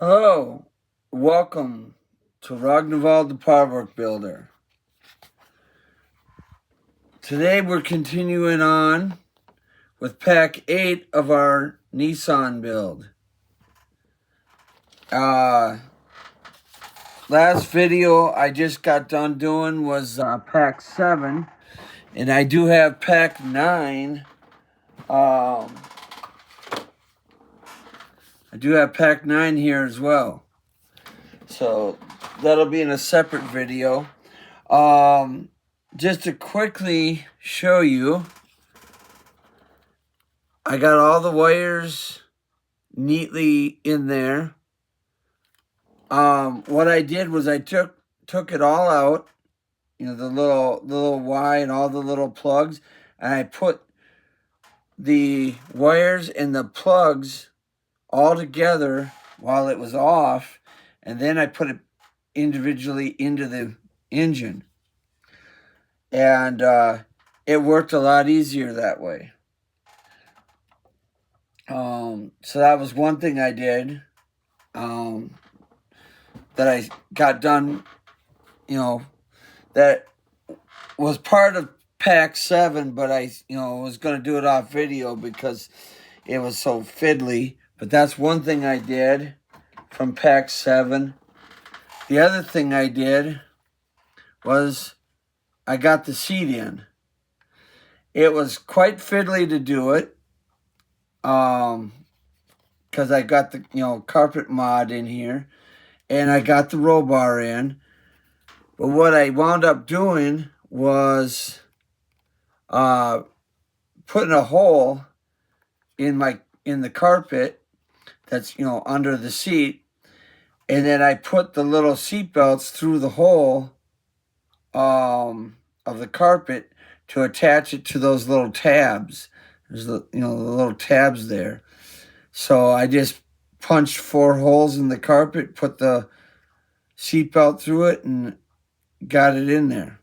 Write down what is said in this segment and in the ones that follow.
Hello, welcome to Ragnvald the Powerwork Builder. Today we're continuing on with pack 8 of our Nissan build. Last video I just got done doing was pack 7, and I do have pack 9. I do have pack 9 here as well. So that'll be in a separate video. Just to quickly show you, I got all the wires neatly in there. What I did was I took it all out, the little Y and all the little plugs, and I put the wires and the plugs all together while it was off, and then I put it individually into the engine. And it worked a lot easier that way. So that was one thing I did that I got done, that was part of pack 7, but I, was going to do it off video because it was so fiddly. But that's one thing I did from pack 7. The other thing I did was I got the seat in. It was quite fiddly to do it, because I got the carpet mod in here, and I got the roll bar in. But what I wound up doing was putting a hole in the carpet that's under the seat, and then I put the little seat belts through the hole of the carpet to attach it to those little tabs. There's the little tabs there. So I just punched 4 holes in the carpet, put the seat belt through it, and got it in there.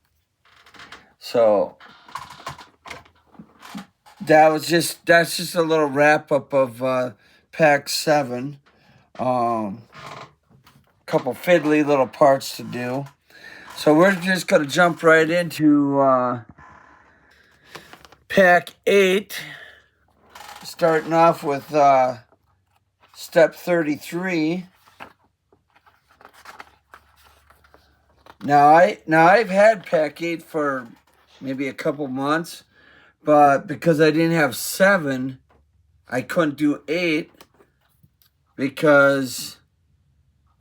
So that's just a little wrap up of pack 7. Couple fiddly little parts to do. So we're just gonna jump right into pack 8, starting off with step 33. Now I've had pack 8 for maybe a couple months, but because I didn't have 7, I couldn't do 8 because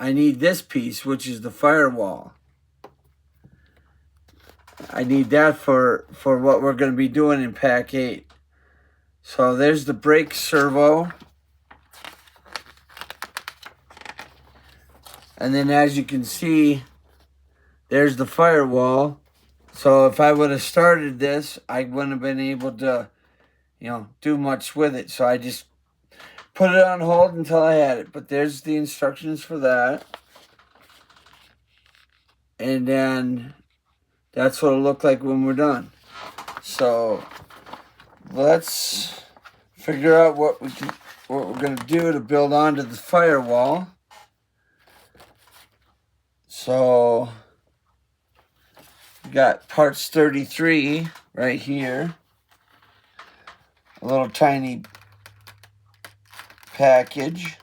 I need this piece, which is the firewall. I need that for what we're going to be doing in pack 8. So there's the brake servo. And then as you can see, there's the firewall. So if I would have started this, I wouldn't have been able to, do much with it. So I just put it on hold until I had it. But there's the instructions for that. And then that's what it'll look like when we're done. So let's figure out what we're going to do to build onto the firewall. So we got parts 33 right here. A little tiny package.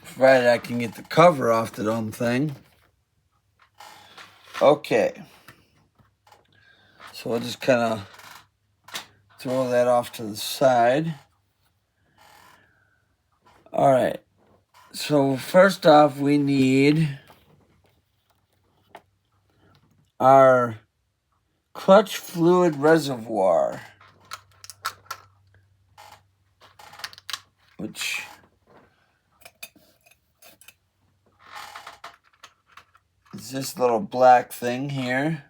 Provided I can get the cover off the dumb thing. Okay. So we'll just kind of throw that off to the side. All right. So first off, we need our clutch fluid reservoir, which is this little black thing here.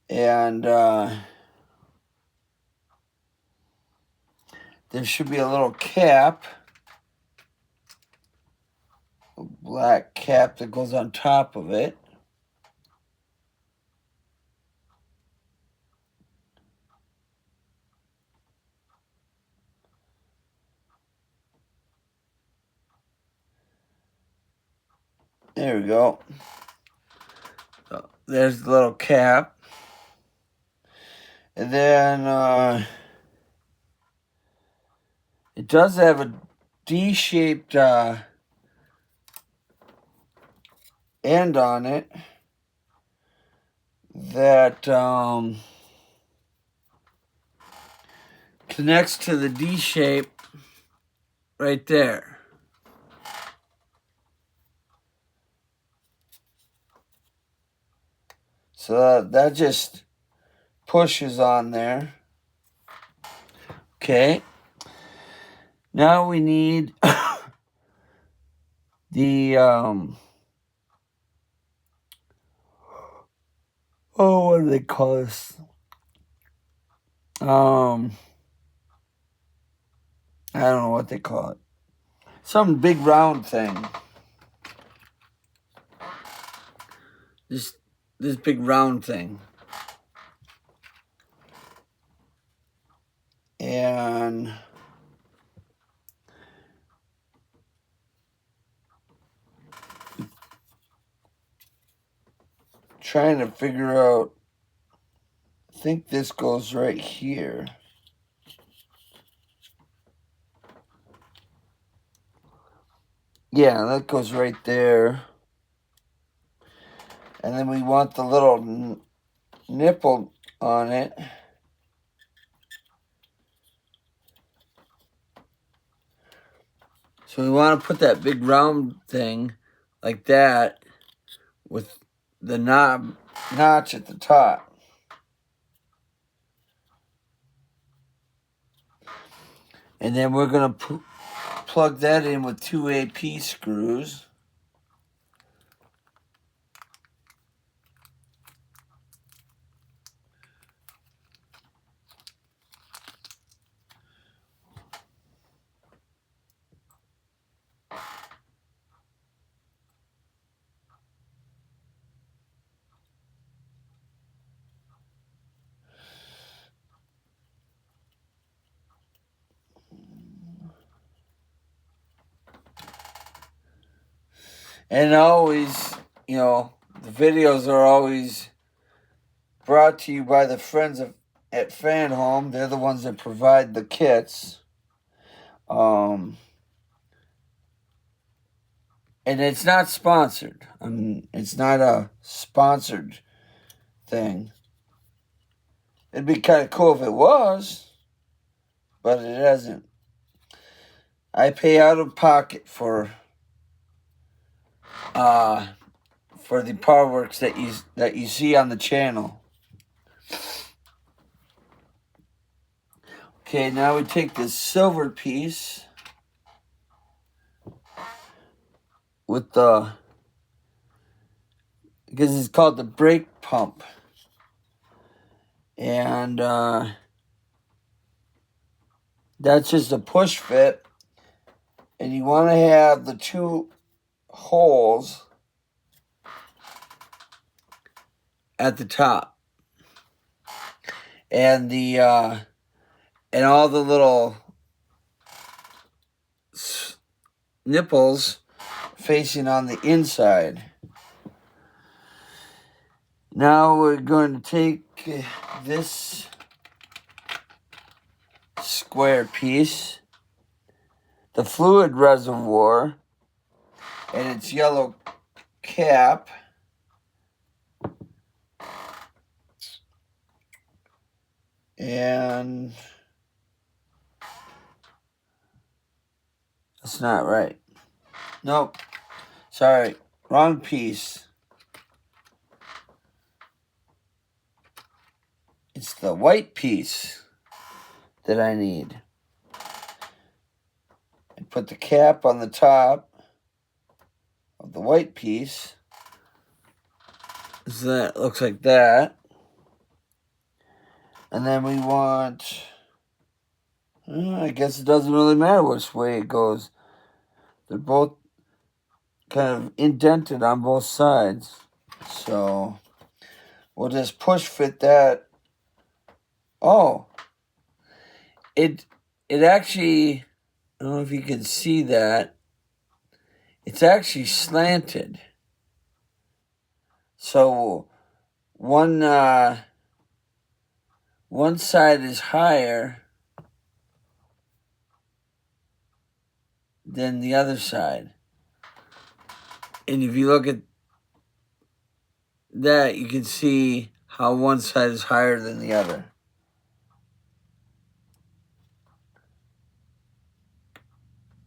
And there should be a little cap, a black cap that goes on top of it. There we go. So there's the little cap. And then it does have a D-shaped end on it that connects to the D shape right there. So that just pushes on there. Okay. Now we need the what do they call this? I don't know what they call it. Some big round thing. This big round thing. And trying to figure out, I think this goes right here. Yeah, that goes right there. And then we want the little nipple on it. So we want to put that big round thing like that with the notch at the top. And then we're going to plug that in with 2 AP screws. And always, the videos are always brought to you by the friends at Fanhome. They're the ones that provide the kits. And it's not sponsored. It's not a sponsored thing. It'd be kind of cool if it was, but it isn't. I pay out of pocket for the power works that you see on the channel. Okay, now we take this silver piece with because it's called the brake pump. And that's just a push fit. And you want to have the 2 holes at the top. And and all the little nipples facing on the inside. Now we're going to take this square piece, the fluid reservoir, and its yellow cap, and that's not right. Nope. Sorry. Wrong piece. It's the white piece that I need. I put the cap on the top of the white piece. So that looks like that. And then we want, I guess it doesn't really matter which way it goes. They're both kind of indented on both sides. So we'll just push fit that. Oh, it actually, I don't know if you can see that. It's actually slanted. So one side is higher than the other side. And if you look at that, you can see how one side is higher than the other.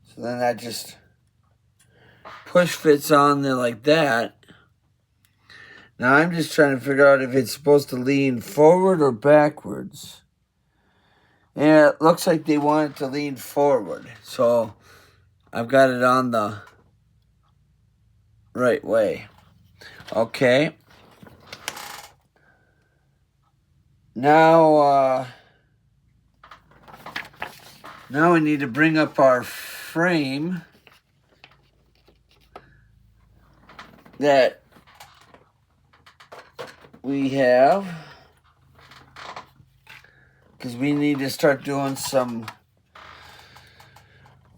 So then that just push fits on there like that. Now I'm just trying to figure out if it's supposed to lean forward or backwards. And it looks like they want it to lean forward. So I've got it on the right way. Okay. Now we need to bring up our frame that we have, because we need to start doing some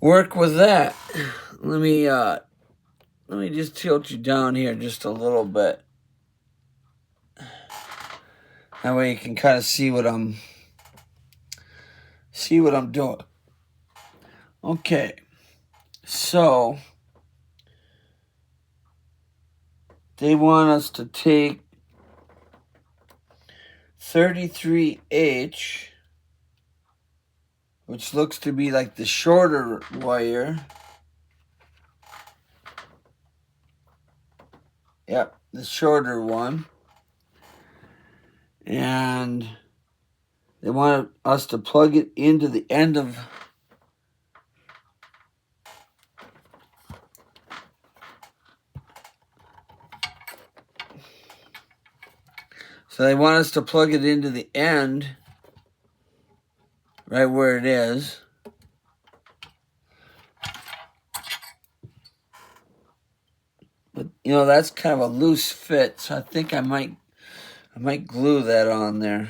work with that. Let me just tilt you down here just a little bit. That way you can kind of see what I'm doing. Okay. So they want us to take 33H, which looks to be like the shorter wire. Yep, the shorter one. And they want us to plug it into the end of So they want us to plug it into the end, right where it is. But, that's kind of a loose fit, so I think I might glue that on there.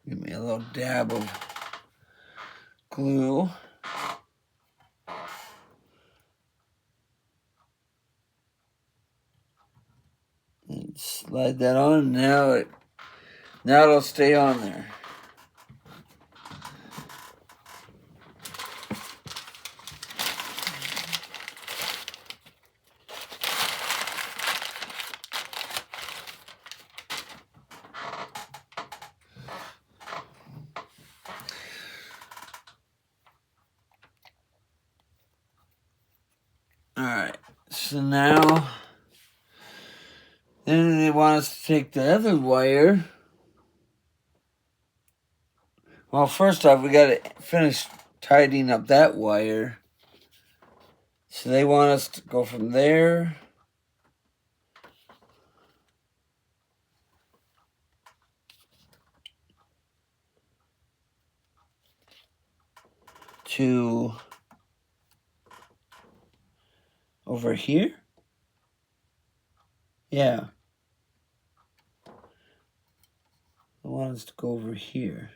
Give me a little dab of glue. And slide that on. Now it'll stay on there. Alright, so now, then they want us to take the other wire. Well, first off, we got to finish tidying up that wire. So they want us to go from there to over here. Yeah. I want us to go over here.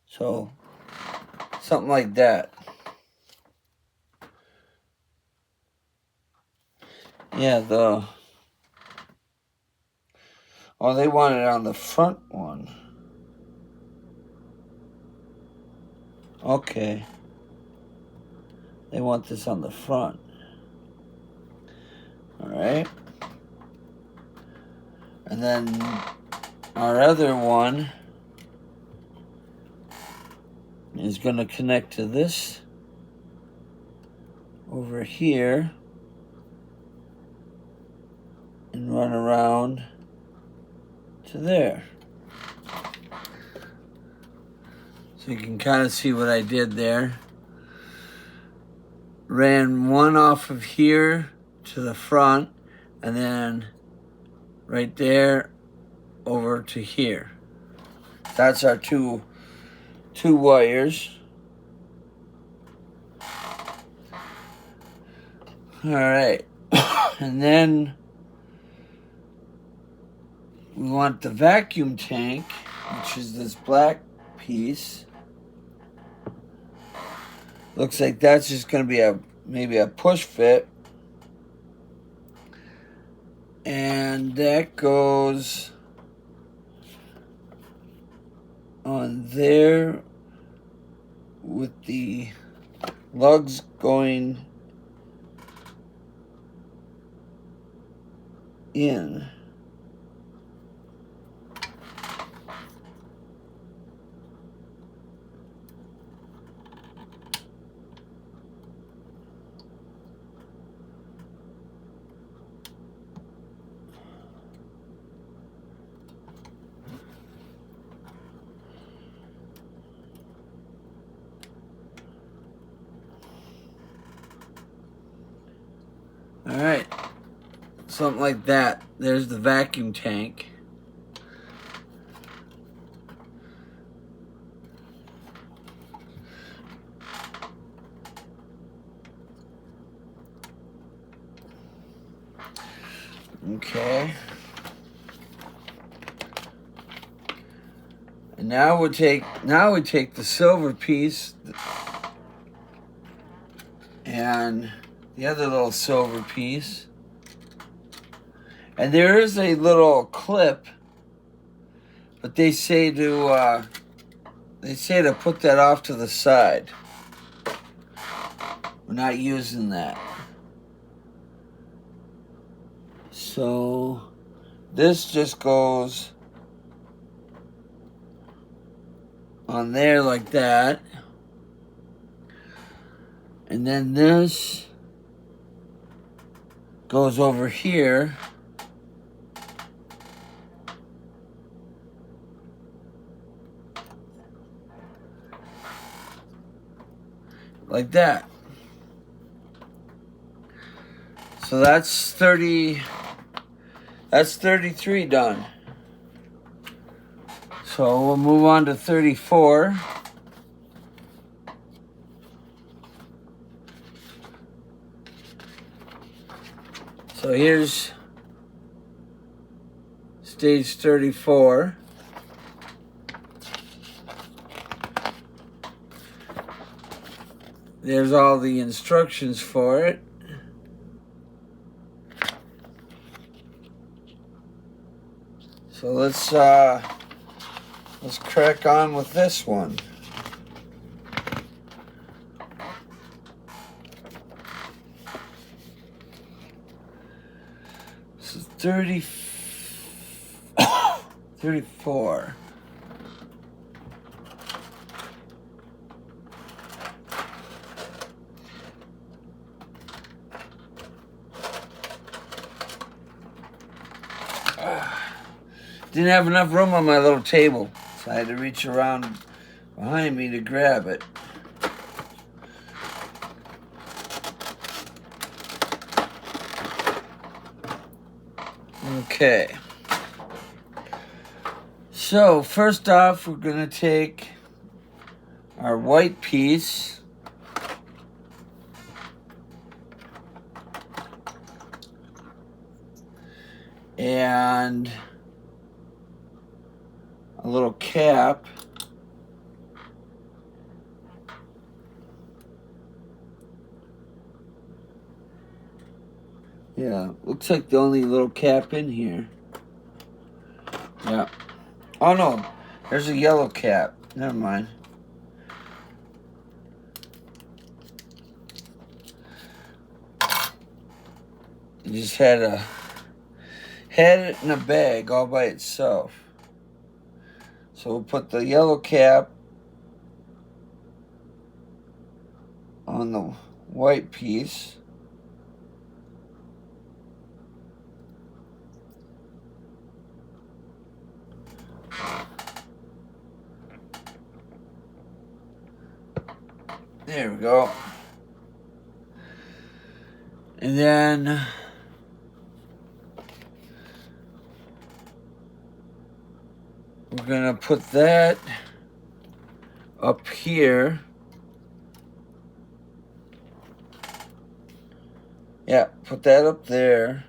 So, something like that. Yeah, they want it on the front one. Okay. They want this on the front. Alright. And then our other one is going to connect to this over here and run around to there. So you can kind of see what I did there. Ran one off of here to the front, and then right there over to here. That's our two wires. All right. And then we want the vacuum tank, which is this black piece. Looks like that's just going to be maybe a push fit. And that goes on there with the lugs going in. All right, something like that. There's the vacuum tank. Okay. And now we take the silver piece and the other little silver piece, and there is a little clip, but they say to put that off to the side. We're not using that. So this just goes on there like that. And then this goes over here. Like that. So that's 33 done. So we'll move on to 34. So here's stage 34. There's all the instructions for it. So let's crack on with this one. This is 34. Didn't have enough room on my little table, so I had to reach around behind me to grab it. Okay. So first off, we're going to take our white piece and a little cap. Yeah, looks like the only little cap in here. Yeah. Oh no, there's a yellow cap. Never mind. It just had it in a bag all by itself. So we'll put the yellow cap on the white piece. There we go. And then gonna put that up here. Yeah, put that up there.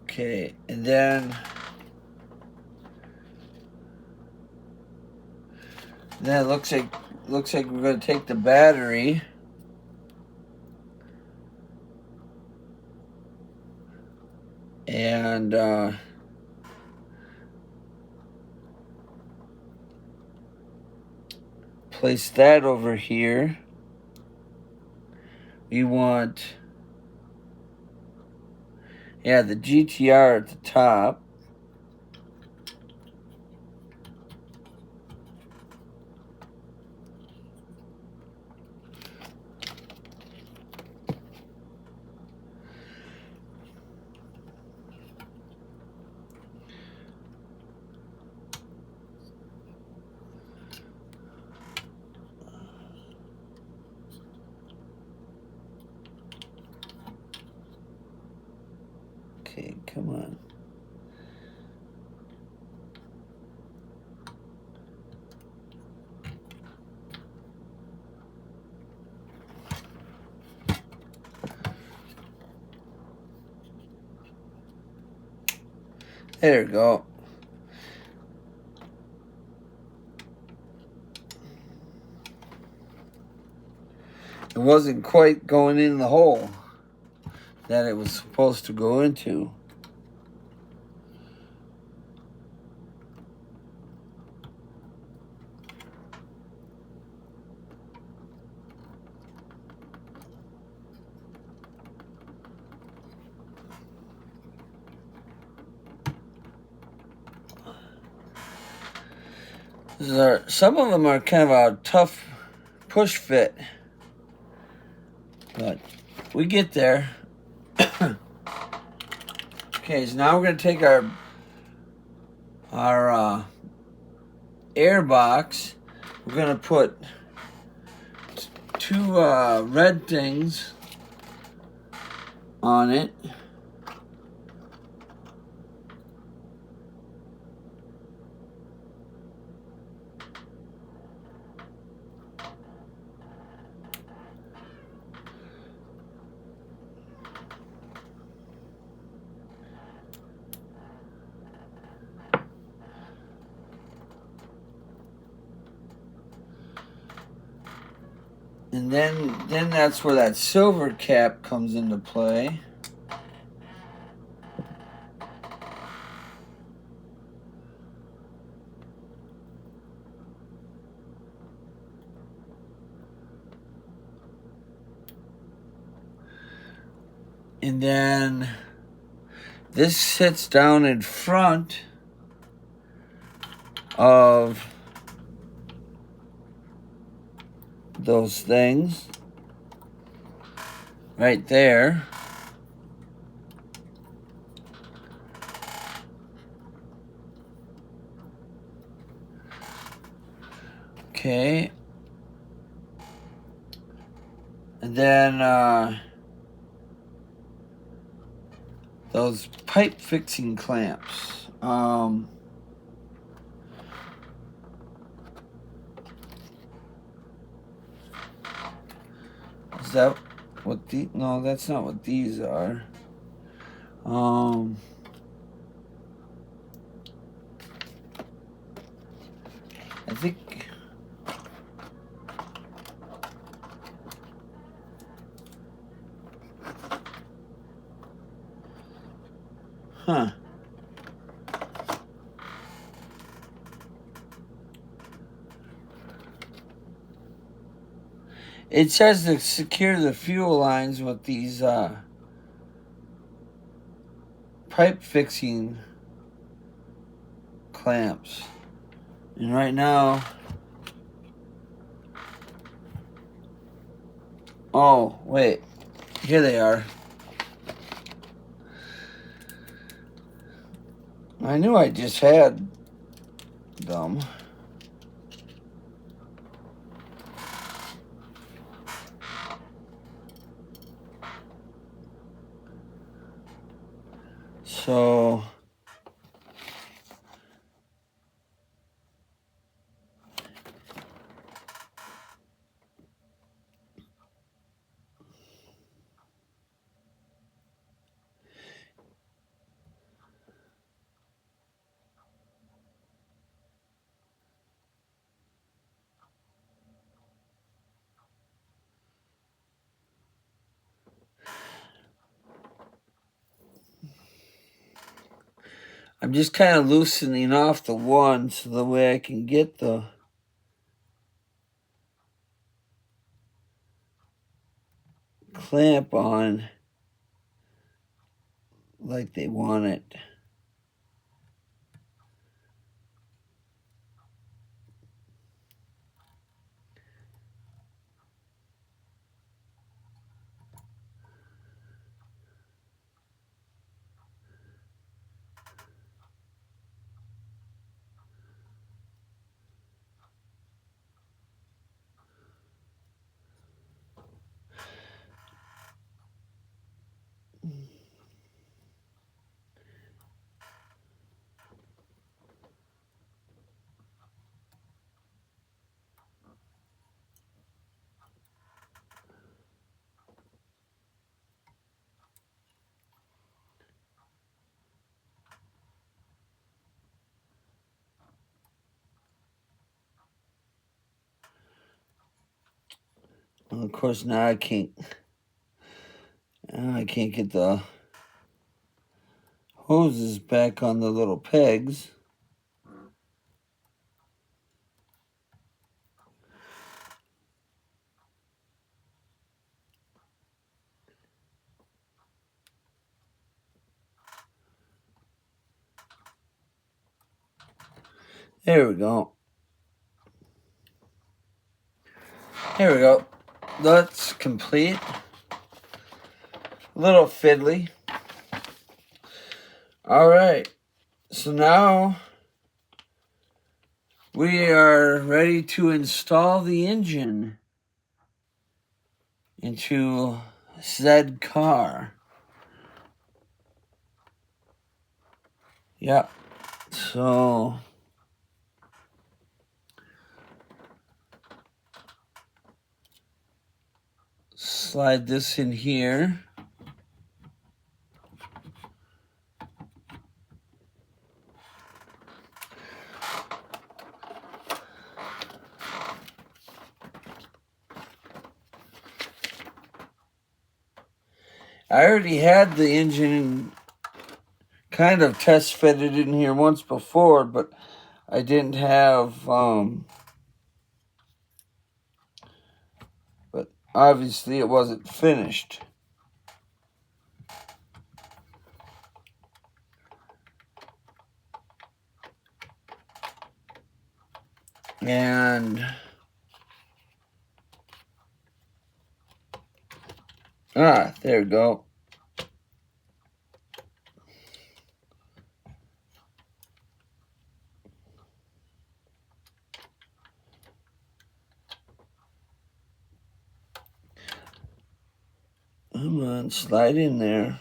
Okay, and then it looks like we're gonna take the battery and place that over here. We want, yeah, the GTR at the top. Okay, come on. There we go. It wasn't quite going in the hole that it was supposed to go into. Some of them are kind of a tough push fit, but we get there. Okay, so now we're going to take our air box. We're going to put two red things on it. And then that's where that silver cap comes into play. And then this sits down in front of those things right there. Okay. And then those pipe fixing clamps. Is that what the? No, that's not what these are. I think. Huh. It says to secure the fuel lines with these pipe fixing clamps. And right now, oh, wait, here they are. I knew I just had Dumb. So I'm just kind of loosening off the one so the way I can get the clamp on like they want it. And of course, now I can't get the hoses back on the little pegs. There we go. There we go. That's complete. A little fiddly. All right. So now we are ready to install the engine into said car. Yep. So slide this in here. I already had the engine kind of test fitted in here once before, but I didn't have, but obviously it wasn't finished. And, there we go. Come on, slide in there.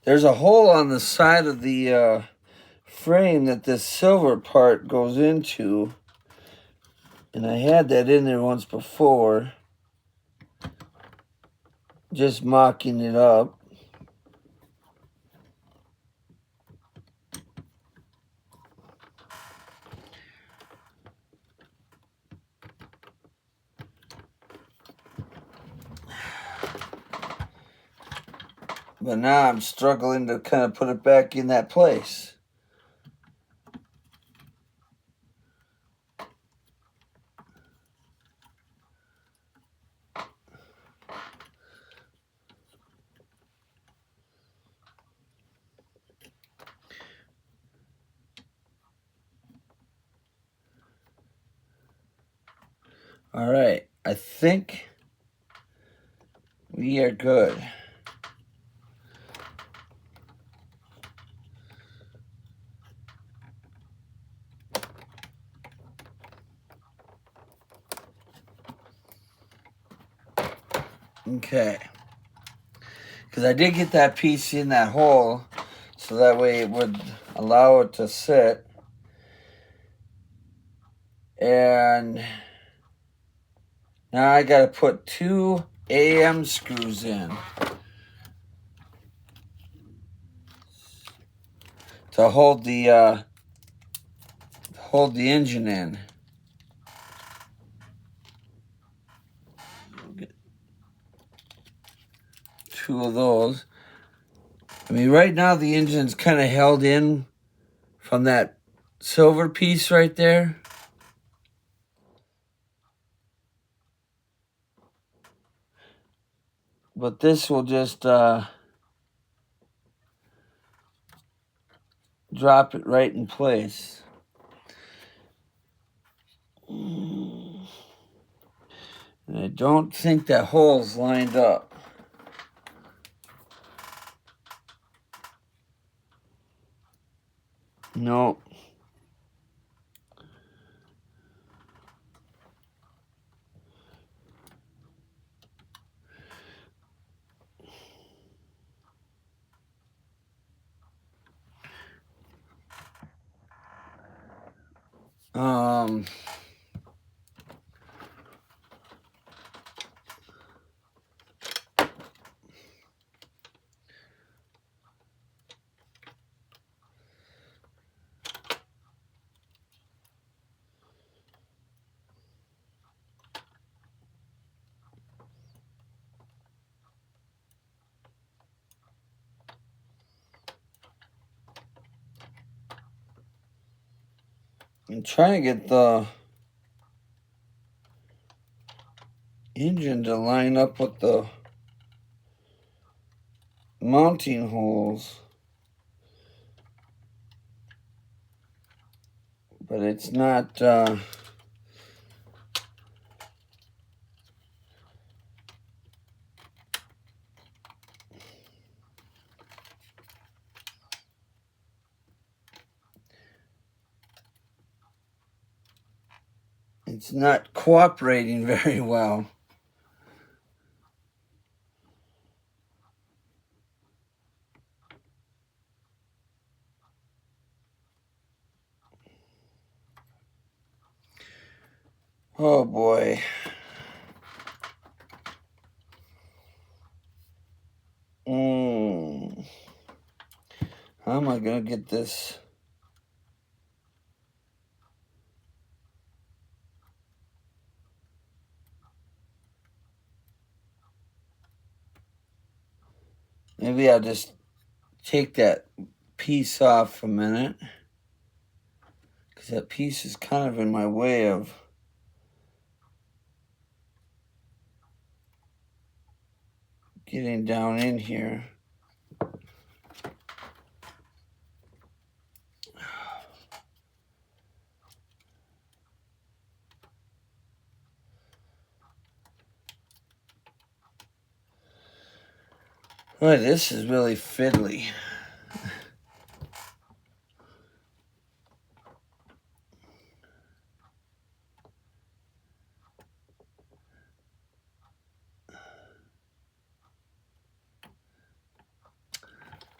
There's a hole on the side of the frame that this silver part goes into. And I had that in there once before. Just mocking it up. But now I'm struggling to kind of put it back in that place. All right, I think we are good. Okay. Because I did get that piece in that hole, so that way it would allow it to sit. And now I got to put 2 AM screws in to hold the engine in. Get 2 of those. I mean, right now the engine's kind of held in from that silver piece right there. But this will just drop it right in place. And I don't think that hole's lined up. No. I'm trying to get the engine to line up with the mounting holes. But it's not... it's not cooperating very well. Oh boy. How am I going to get this? Maybe I'll just take that piece off a minute. Because that piece is kind of in my way of getting down in here. Boy, this is really fiddly.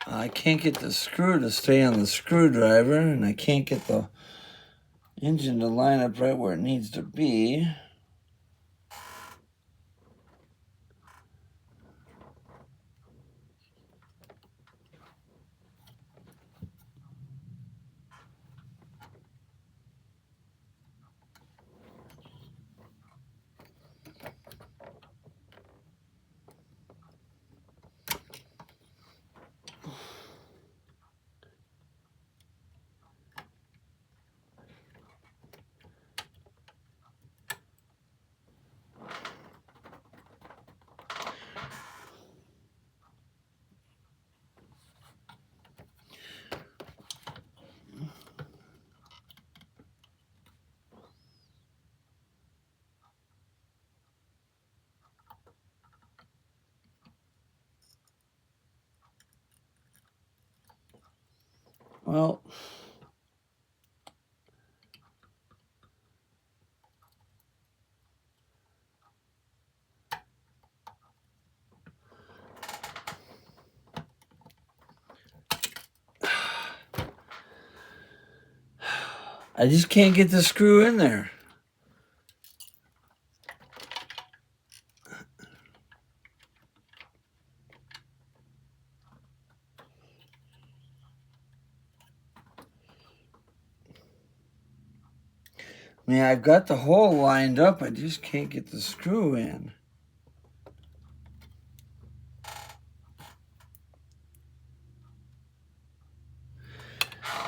I can't get the screw to stay on the screwdriver, and I can't get the engine to line up right where it needs to be. Well, I just can't get the screw in there. I mean, I've got the hole lined up. I just can't get the screw in.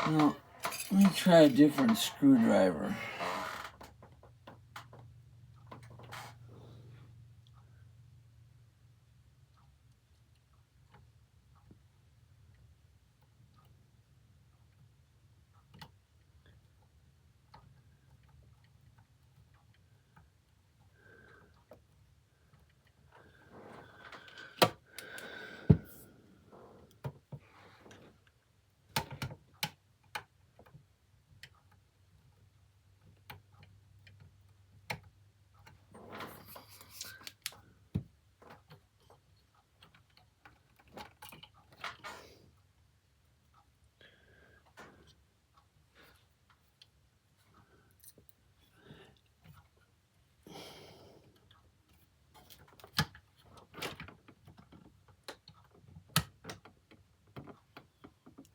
Well, let me try a different screwdriver.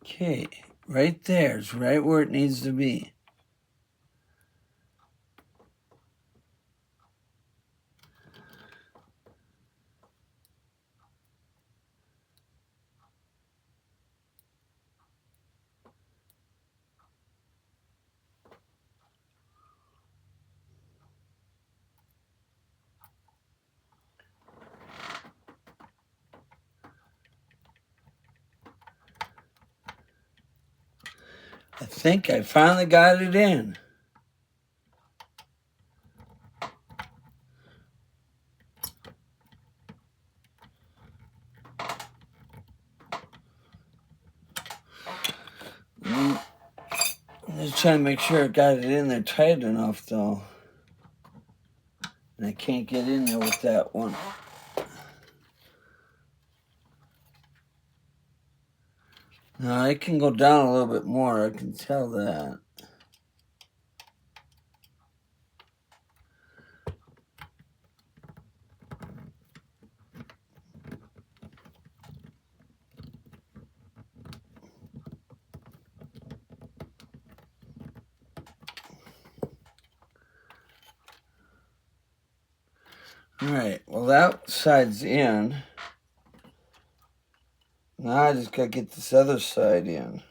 Okay, right there. It's right where it needs to be. I think I finally got it in. I'm just trying to make sure I got it in there tight enough, though. And I can't get in there with that one. Now, I can go down a little bit more. I can tell that. All right, well, that side's in. Now I just gotta get this other side in.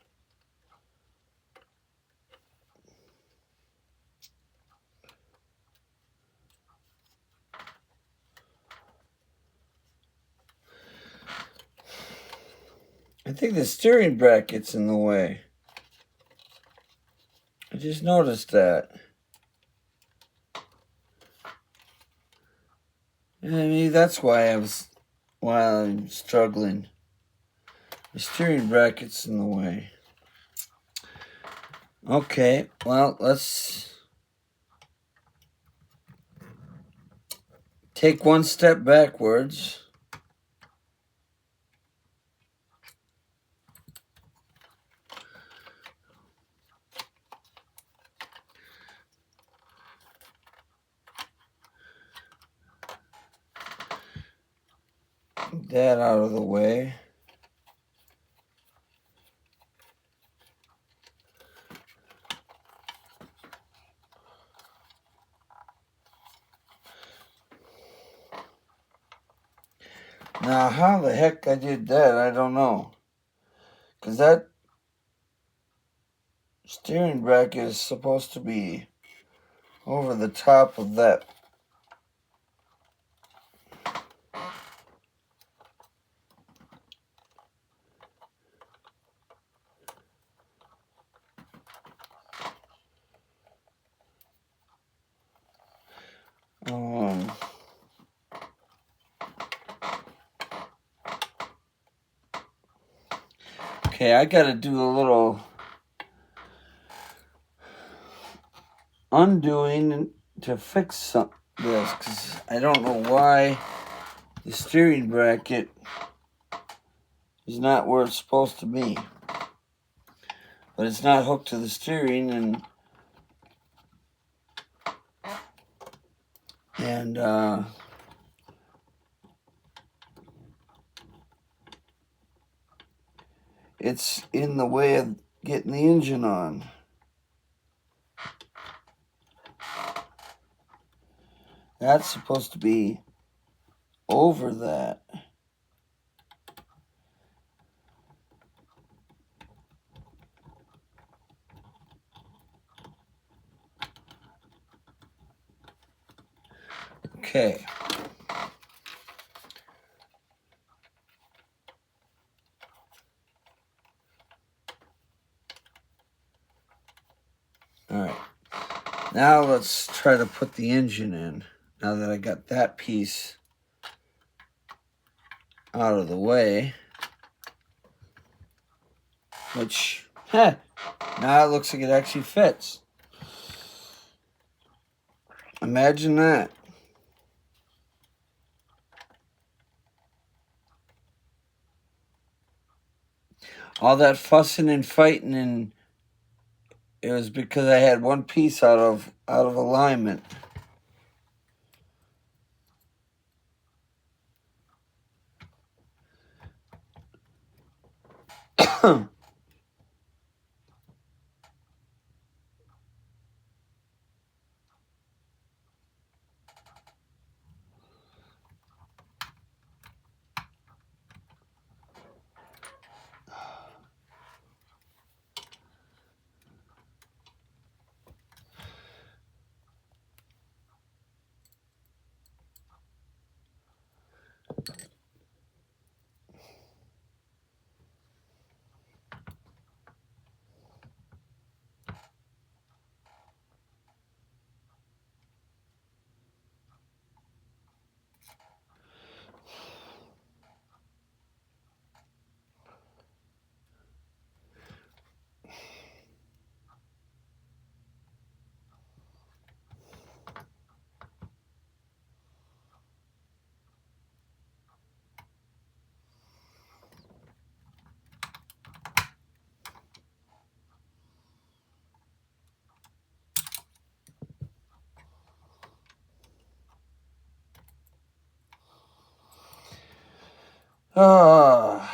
I think the steering bracket's in the way. I just noticed that. And maybe that's why I'm struggling. The steering bracket's in the way. Okay, well, let's take one step backwards. Get that out of the way. Now, how the heck I did that, I don't know. Because that steering bracket is supposed to be over the top of that. Okay, I gotta do a little undoing to fix this, because I don't know why the steering bracket is not where it's supposed to be. But it's not hooked to the steering, and it's in the way of getting the engine on. That's supposed to be over that. Okay. All right. Now let's try to put the engine in. Now that I got that piece out of the way. Which, now it looks like it actually fits. Imagine that. All that fussing and fighting, and it was because I had one piece out of alignment. Ah.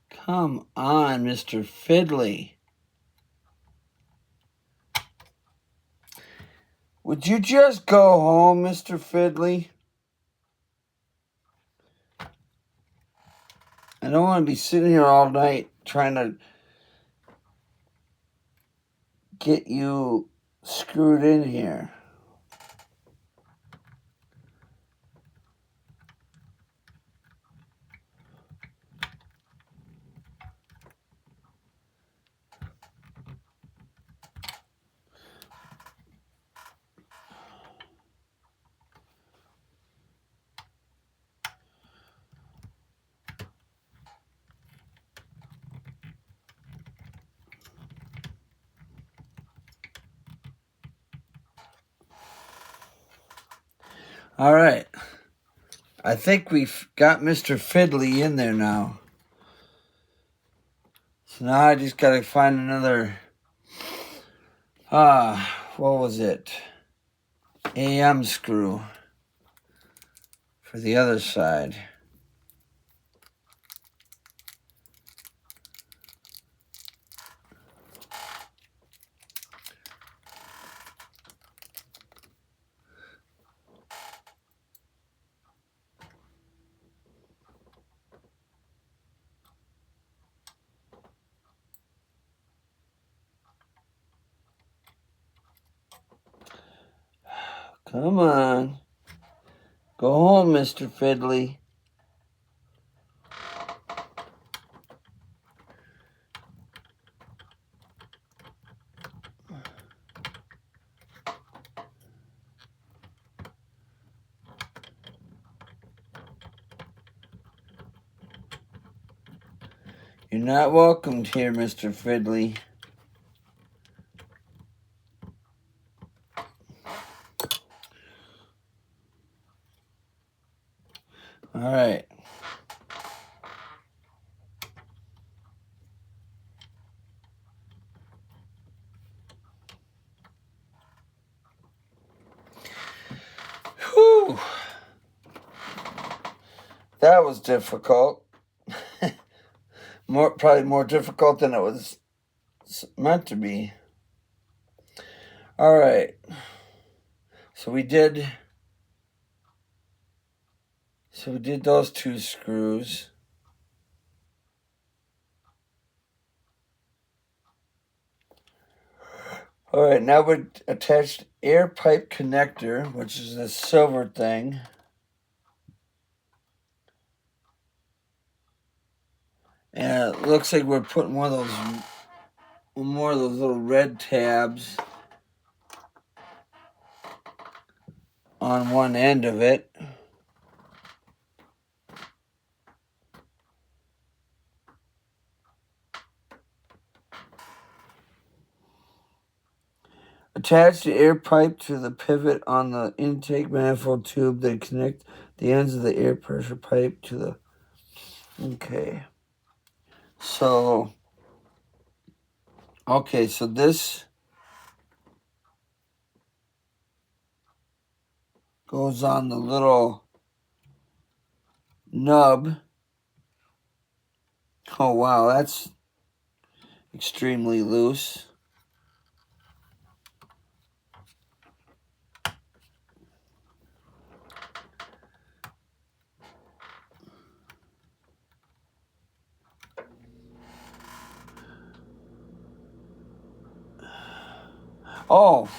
Come on, Mr. Fiddly. Would you just go home, Mr. Fiddly? I don't want to be sitting here all night trying to get you screwed in here. All right. I think we've got Mr. Fiddly in there now. So now I just got to find another, what was it? AM screw for the other side. Come on. Go home, Mr. Fiddly. You're not welcomed here, Mr. Fridley. All right. Whew. That was difficult. Probably more difficult than it was meant to be. All right. So we did those 2 screws. All right, now we're attached air pipe connector, which is this silver thing. And it looks like we're putting more of those little red tabs on one end of it. Attach the air pipe to the pivot on the intake manifold tube, then connect the ends of the air pressure pipe to the... Okay. So this goes on the little nub. Oh, wow, that's extremely loose. Oh,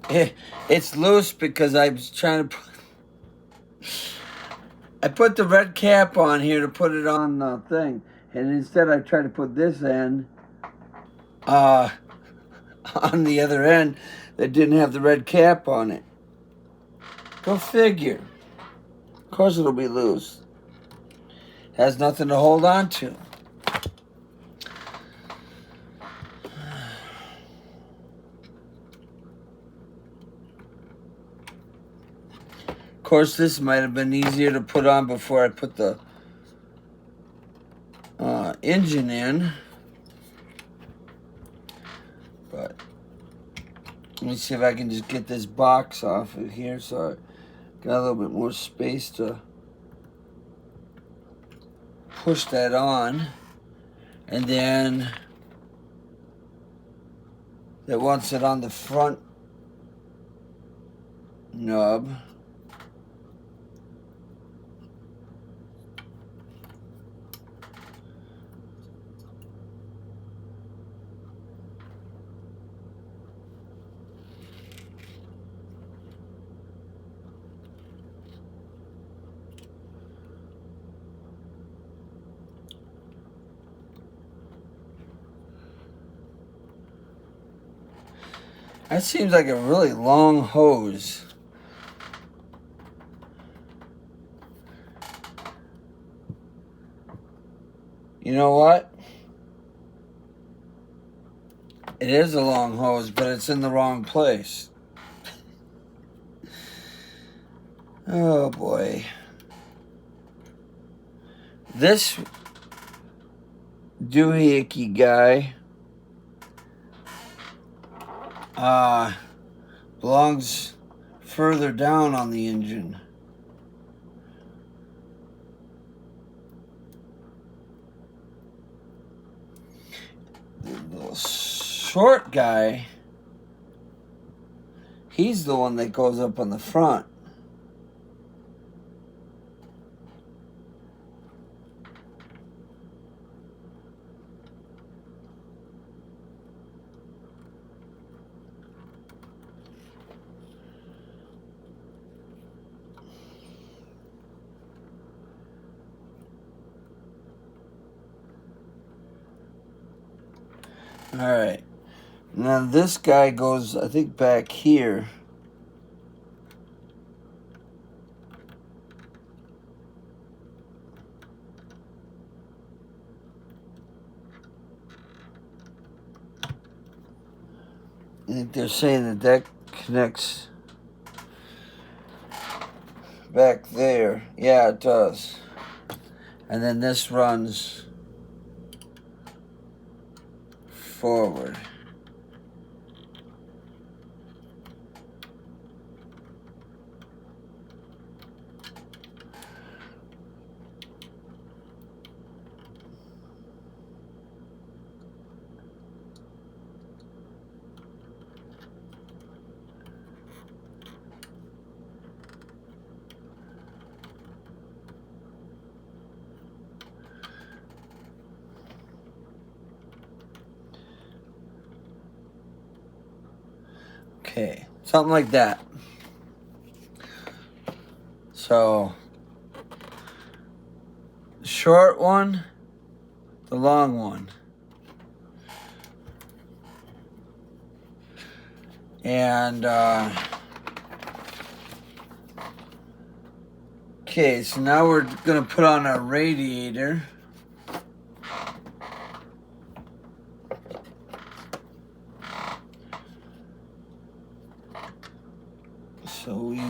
it's loose because I was trying to I put the red cap on here to put it on the thing, and instead I tried to put this end on the other end that didn't have the red cap on it. Go figure. Of course it'll be loose. Has nothing to hold on to. Of course, this might have been easier to put on before I put the engine in. But let me see if I can just get this box off of here so I got a little bit more space to push that on. And then that wants it on the front nub. That seems like a really long hose. You know what? It is a long hose, but it's in the wrong place. Oh boy. This doohickey guy belongs further down on the engine. The little short guy, he's the one that goes up on the front. All right. Now this guy goes, I think, back here. think they're saying that that connects back there. Yeah, it does. And then this runs forward. Okay, something like that. So, the short one, the long one. And, okay, so now we're going to put on our radiator. So we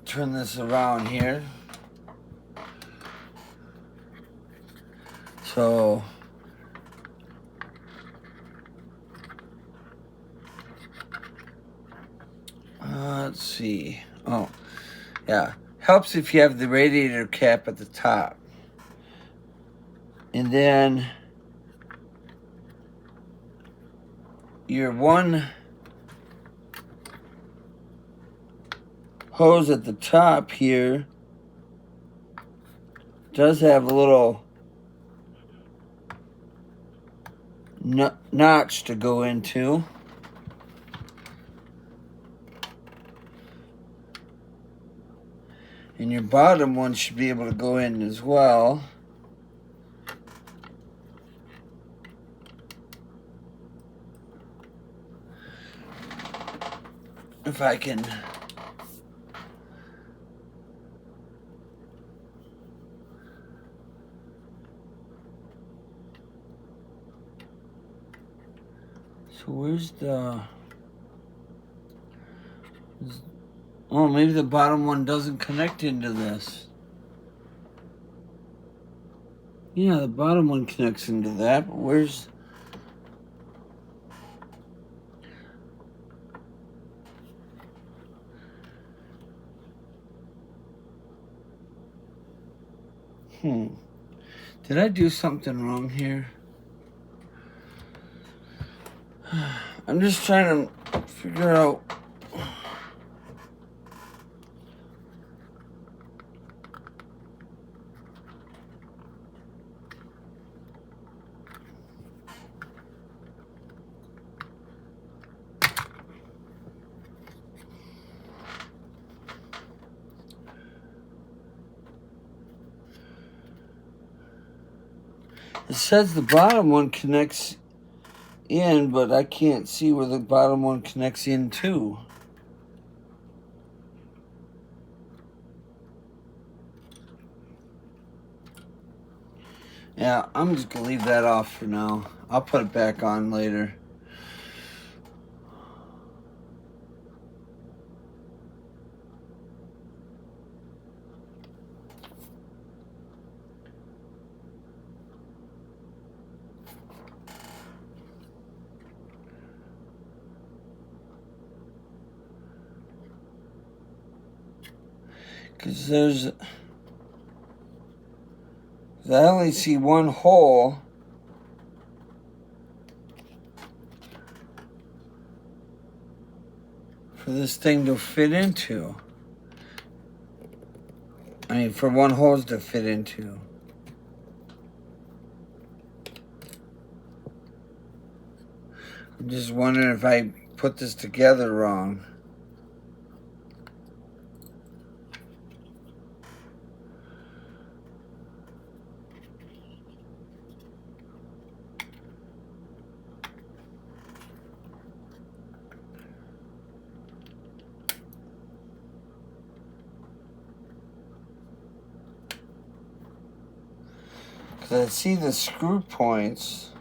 turn this around here. So let's see. Oh, yeah. Helps if you have the radiator cap at the top. And then your one hose at the top here does have a little notch to go into. And your bottom one should be able to go in as well. If I can so where's the oh, maybe the bottom one doesn't connect into this. Yeah, the bottom one connects into that, but where's did I do something wrong here? I'm just trying to figure out. It says the bottom one connects in, but I can't see where the bottom one connects in to. Yeah, I'm just gonna leave that off for now. I'll put it back on later. Because I only see one hole for this thing to fit into. I mean, for one hose to fit into. I'm just wondering if I put this together wrong. 'Cause I see the screw points.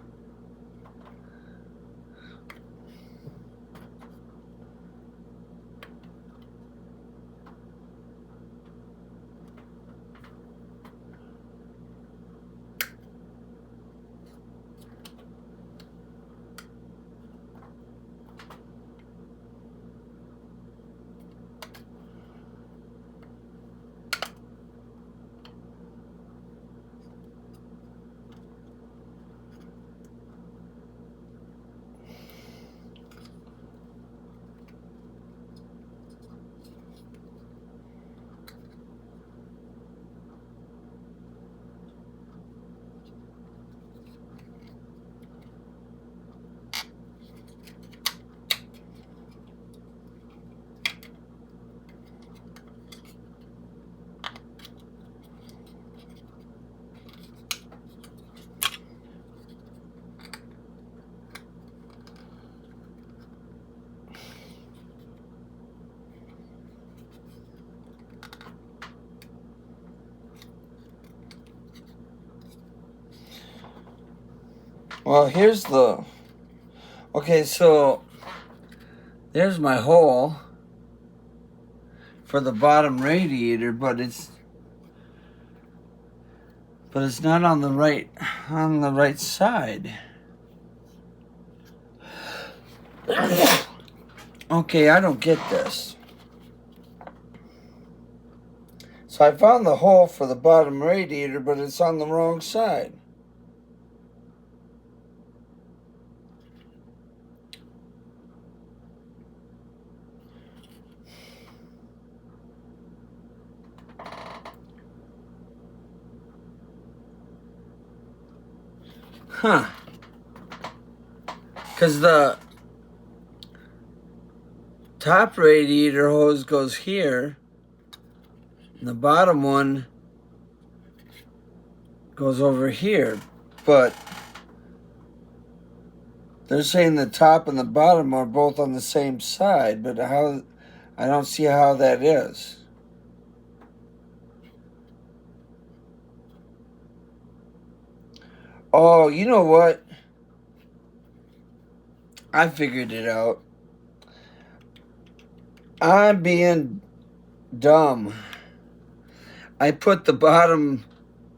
Well, here's the... Okay, so there's my hole for the bottom radiator, but it's not on the right side. Okay, I don't get this. So I found the hole for the bottom radiator, but it's on the wrong side. Huh. Because the top radiator hose goes here, and the bottom one goes over here. But they're saying the top and the bottom are both on the same side, but how? I don't see how that is. Oh, you know what? I figured it out. I'm being dumb. I put the bottom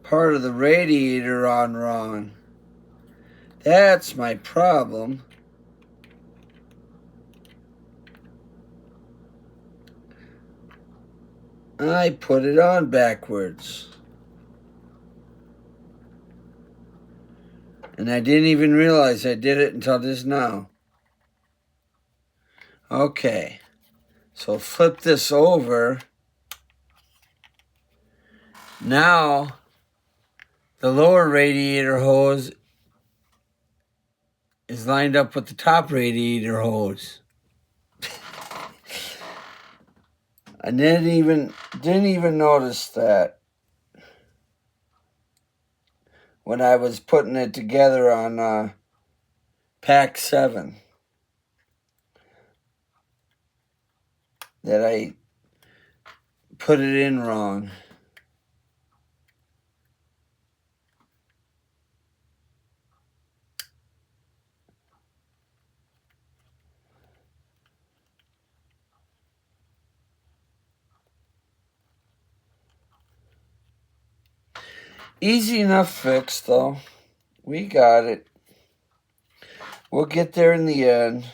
part of the radiator on wrong. That's my problem. I put it on backwards. And I didn't even realize I did it until just now. Okay. So flip this over. Now, the lower radiator hose is lined up with the top radiator hose. I didn't even notice that when I was putting it together on pack 7. That I put it in wrong. Easy enough fix, though. We got it. We'll get there in the end.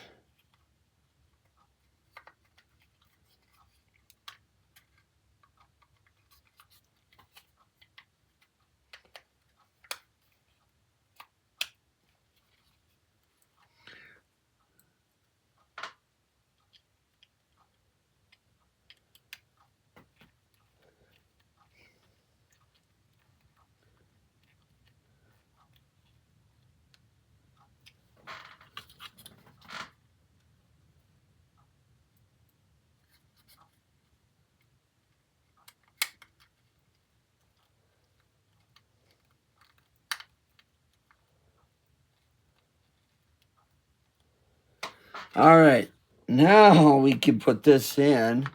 All right, now we can put this in,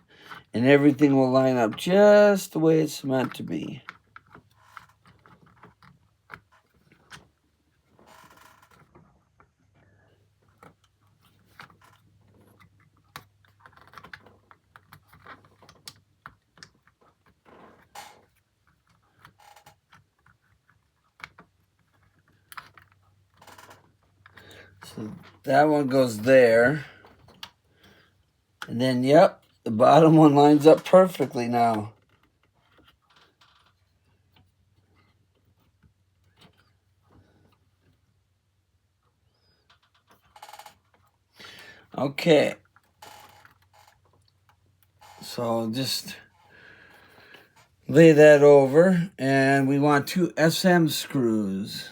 and everything will line up just the way it's meant to be. So that one goes there. And then, yep, the bottom one lines up perfectly now. Okay. So just lay that over, and we want 2 SM screws.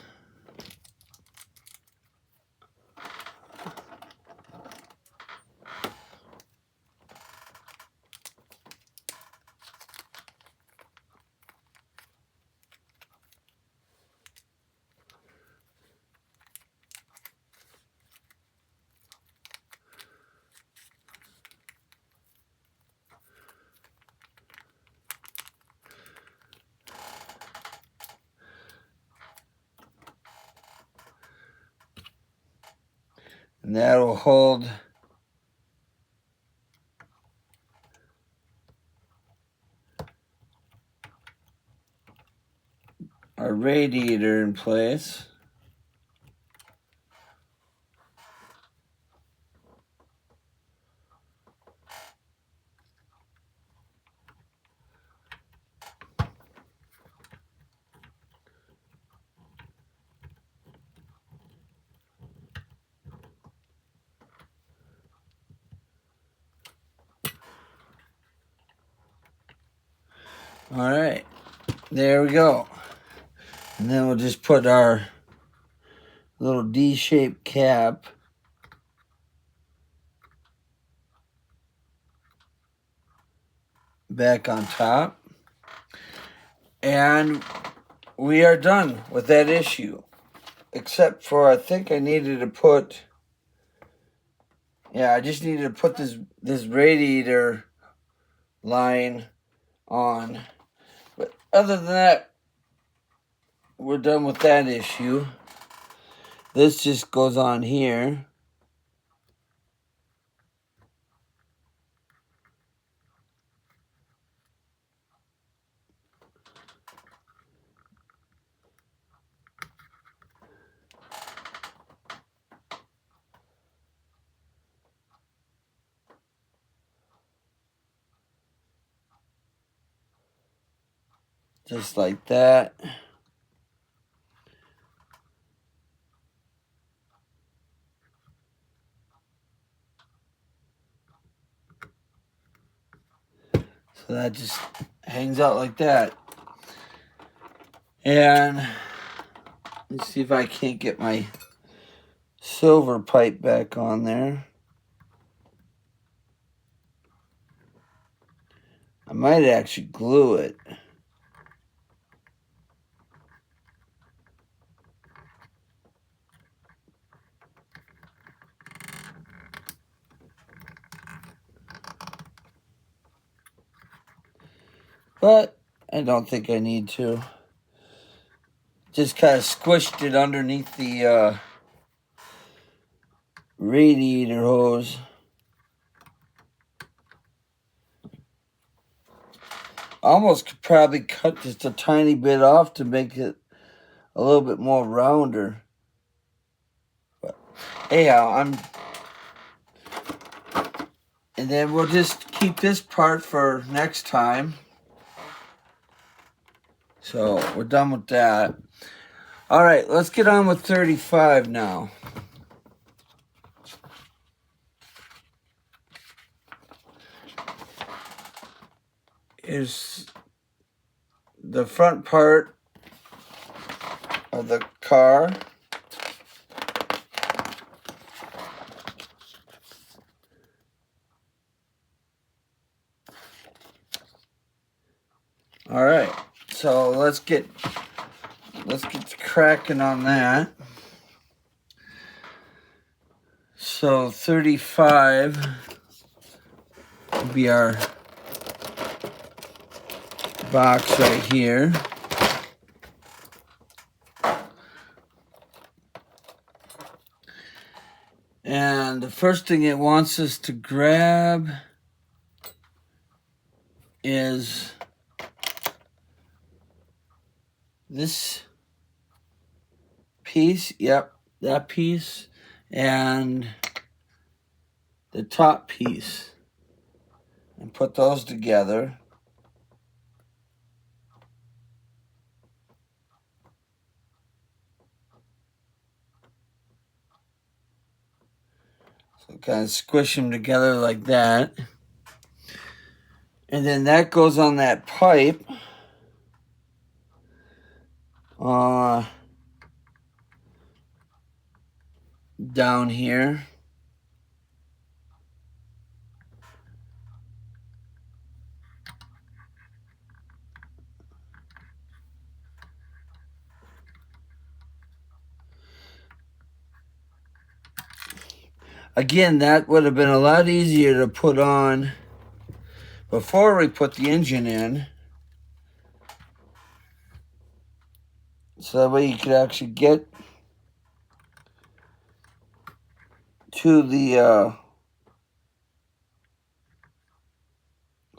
And that'll hold our radiator in place. All right, there we go. And then we'll just put our little D-shaped cap back on top. And we are done with that issue. Except for, I think I needed to put, I just needed to put this radiator line on. But other than that, we're done with that issue. This just goes on here. Just like that. So that just hangs out like that. And let's see if I can't get my silver pipe back on there. I might actually glue it. But I don't think I need to. Just kind of squished it underneath the radiator hose. Almost could probably cut just a tiny bit off to make it a little bit more rounder. But anyhow, and then we'll just keep this part for next time. So we're done with that. All right, let's get on with 35 now. Is the front part of the car. All right, so let's get cracking on that. So 35 will be our box right here. And the first thing it wants us to grab is this piece. Yep, that piece. and the top piece and put those together. So kind of squish them together like that. And then that goes on that pipe. Down here. Again, that would have been a lot easier to put on before we put the engine in. So that way you could actually get to the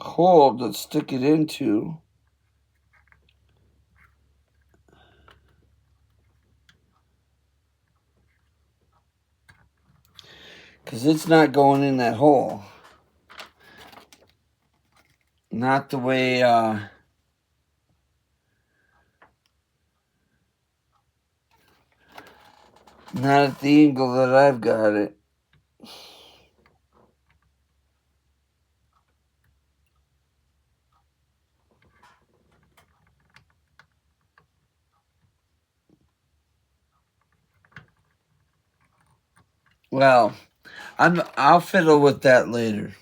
hole to stick it into. Because it's not going in that hole. Not the way, not at the angle that I've got it. Well, I'll fiddle with that later.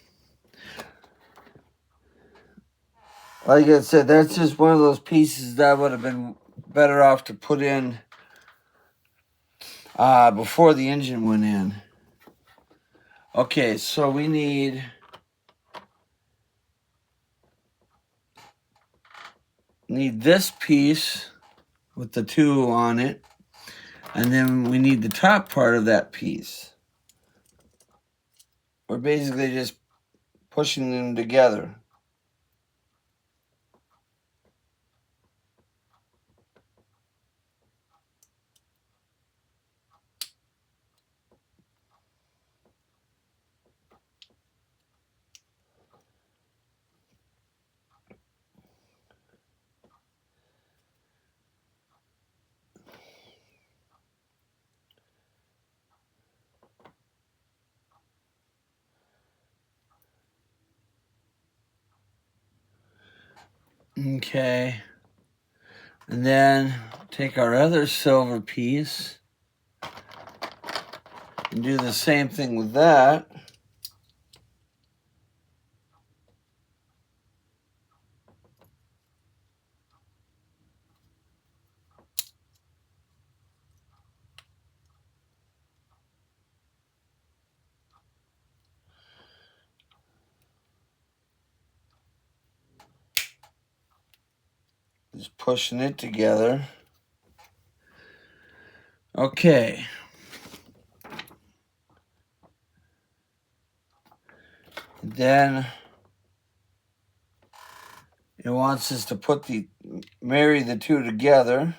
Like I said, that's just one of those pieces that would have been better off to put in before the engine went in. Okay, so we need this piece with the two on it, and then we need the top part of that piece. We're basically just pushing them together. Okay. And then take our other silver piece and do the same thing with that. Just pushing it together. Okay. Then it wants us to marry the two together.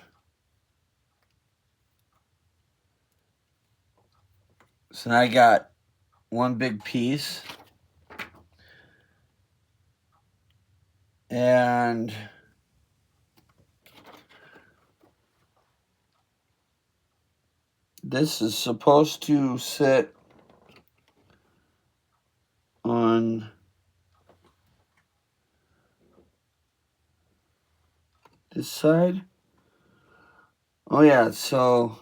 So now I got one big piece. And this is supposed to sit on this side. Oh yeah, so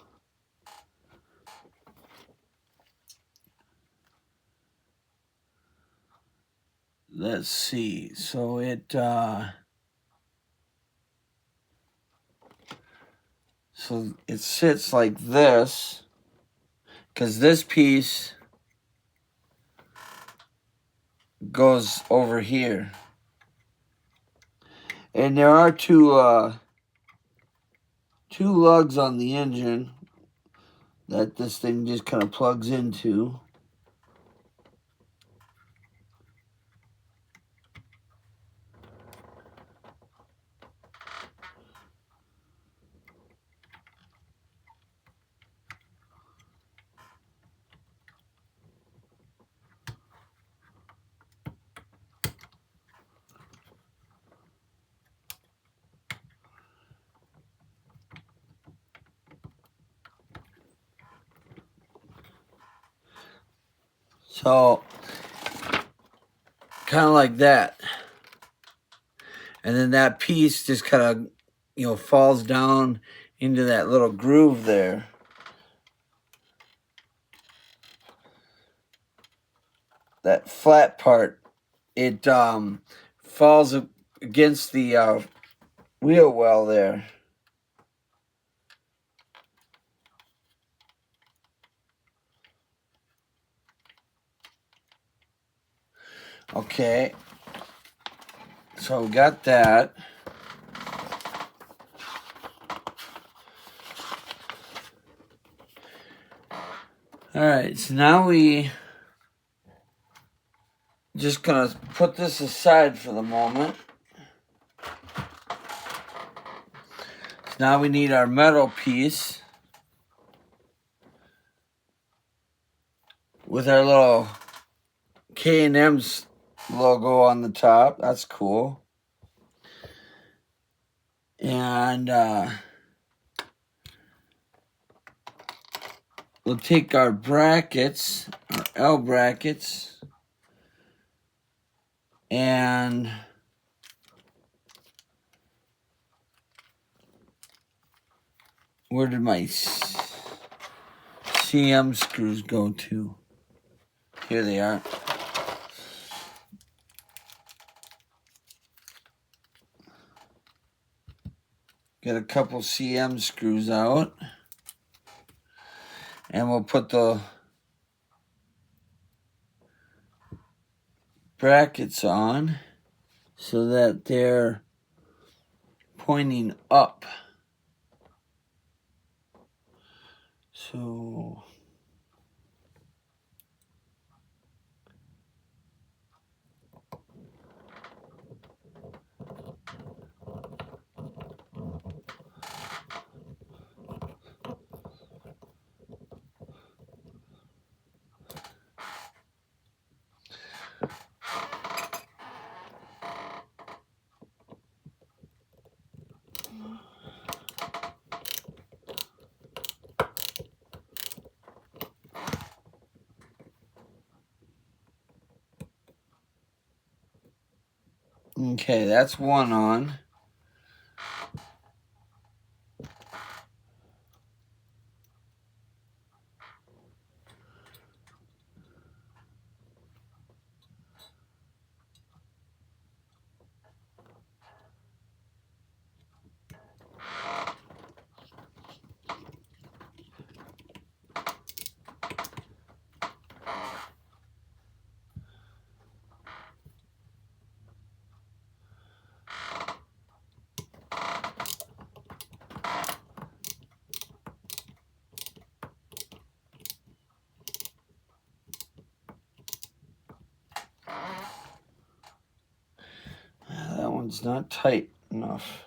let's see. So it sits like this, because this piece goes over here. And there are two lugs on the engine that this thing just kind of plugs into. So, kind of like that. And then that piece just kind of, falls down into that little groove there. That flat part, it falls against the wheel well there. Okay. So we got that. All right, so now we just gonna put this aside for the moment. So now we need our metal piece with our little K&M's logo on the top. That's cool. And we'll take our brackets, our L brackets, and where did my CM screws go to? Here they are. Get a couple CM screws out. And we'll put the brackets on so that they're pointing up. So okay, that's one on. That one's not tight enough.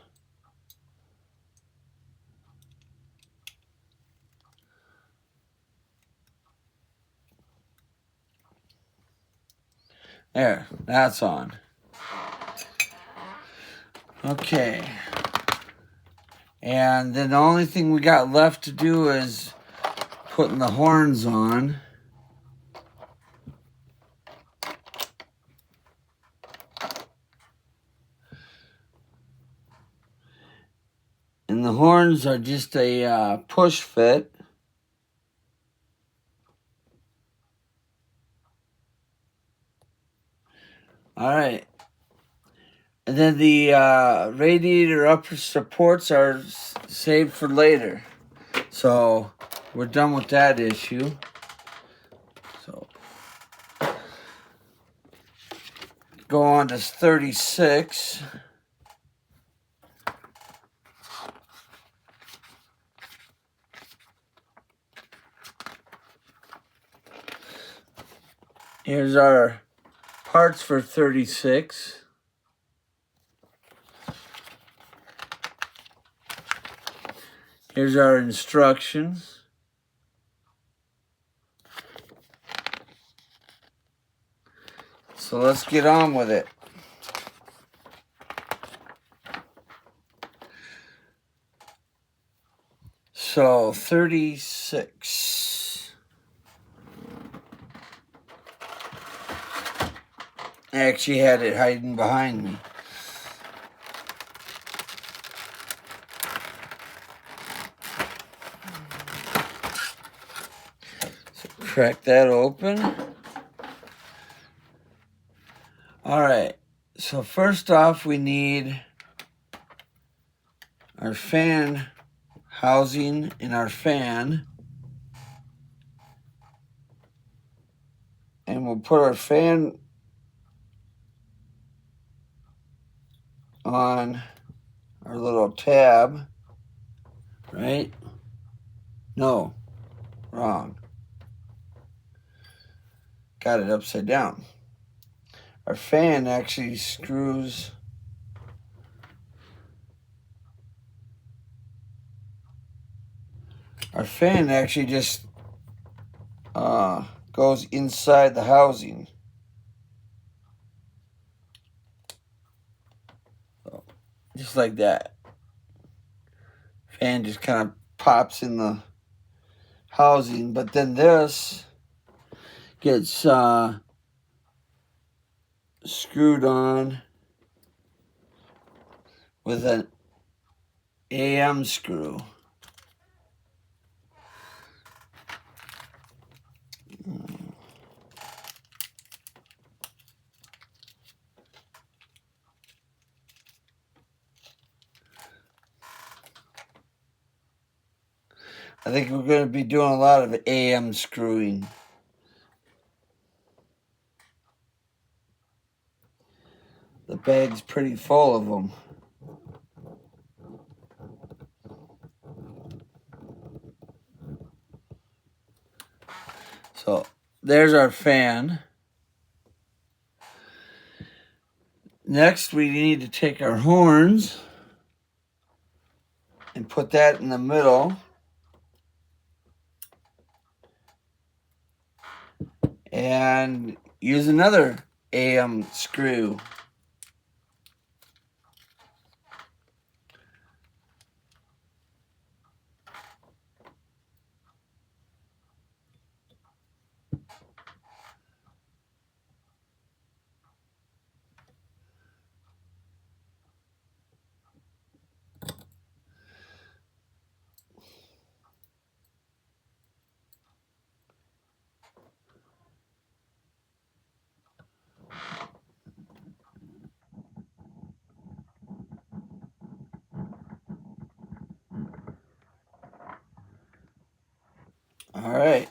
There, that's on. Okay. And then the only thing we got left to do is putting the horns on. And the horns are just a push fit. All right. And then the radiator upper supports are saved for later. So we're done with that issue. So go on to 36. Here's our parts for 36. Here's our instructions. So let's get on with it. So 36. I actually had it hiding behind me. So crack that open. All right. So first off, we need our fan housing in our fan. And we'll put our fan on our little tab, right? No, wrong. Got it upside down. Our fan actually screws just goes inside the housing. So, just like that. Fan just kind of pops in the housing, but then this gets screwed on with an AM screw. I think we're going to be doing a lot of AM screwing. The bag's pretty full of them. So there's our fan. Next, we need to take our horns and put that in the middle. And use another AM screw. All right.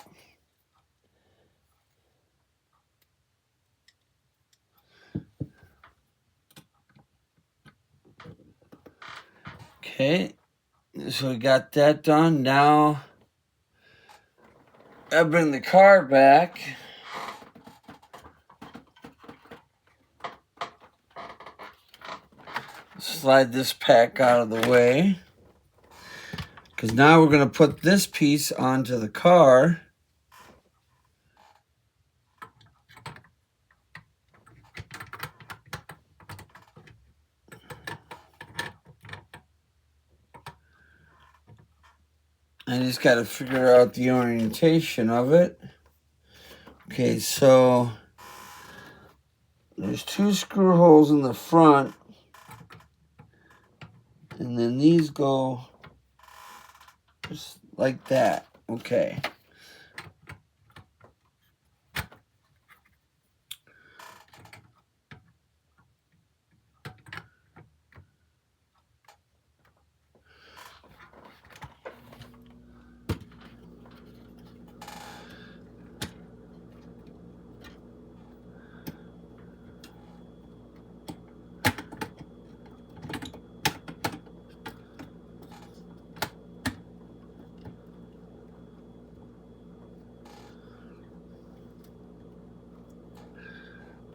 Okay, so we got that done. Now I bring the car back. Slide this pack out of the way. Because now we're going to put this piece onto the car. I just got to figure out the orientation of it. Okay, so there's 2 screw holes in the front. And then these go just like that. Okay.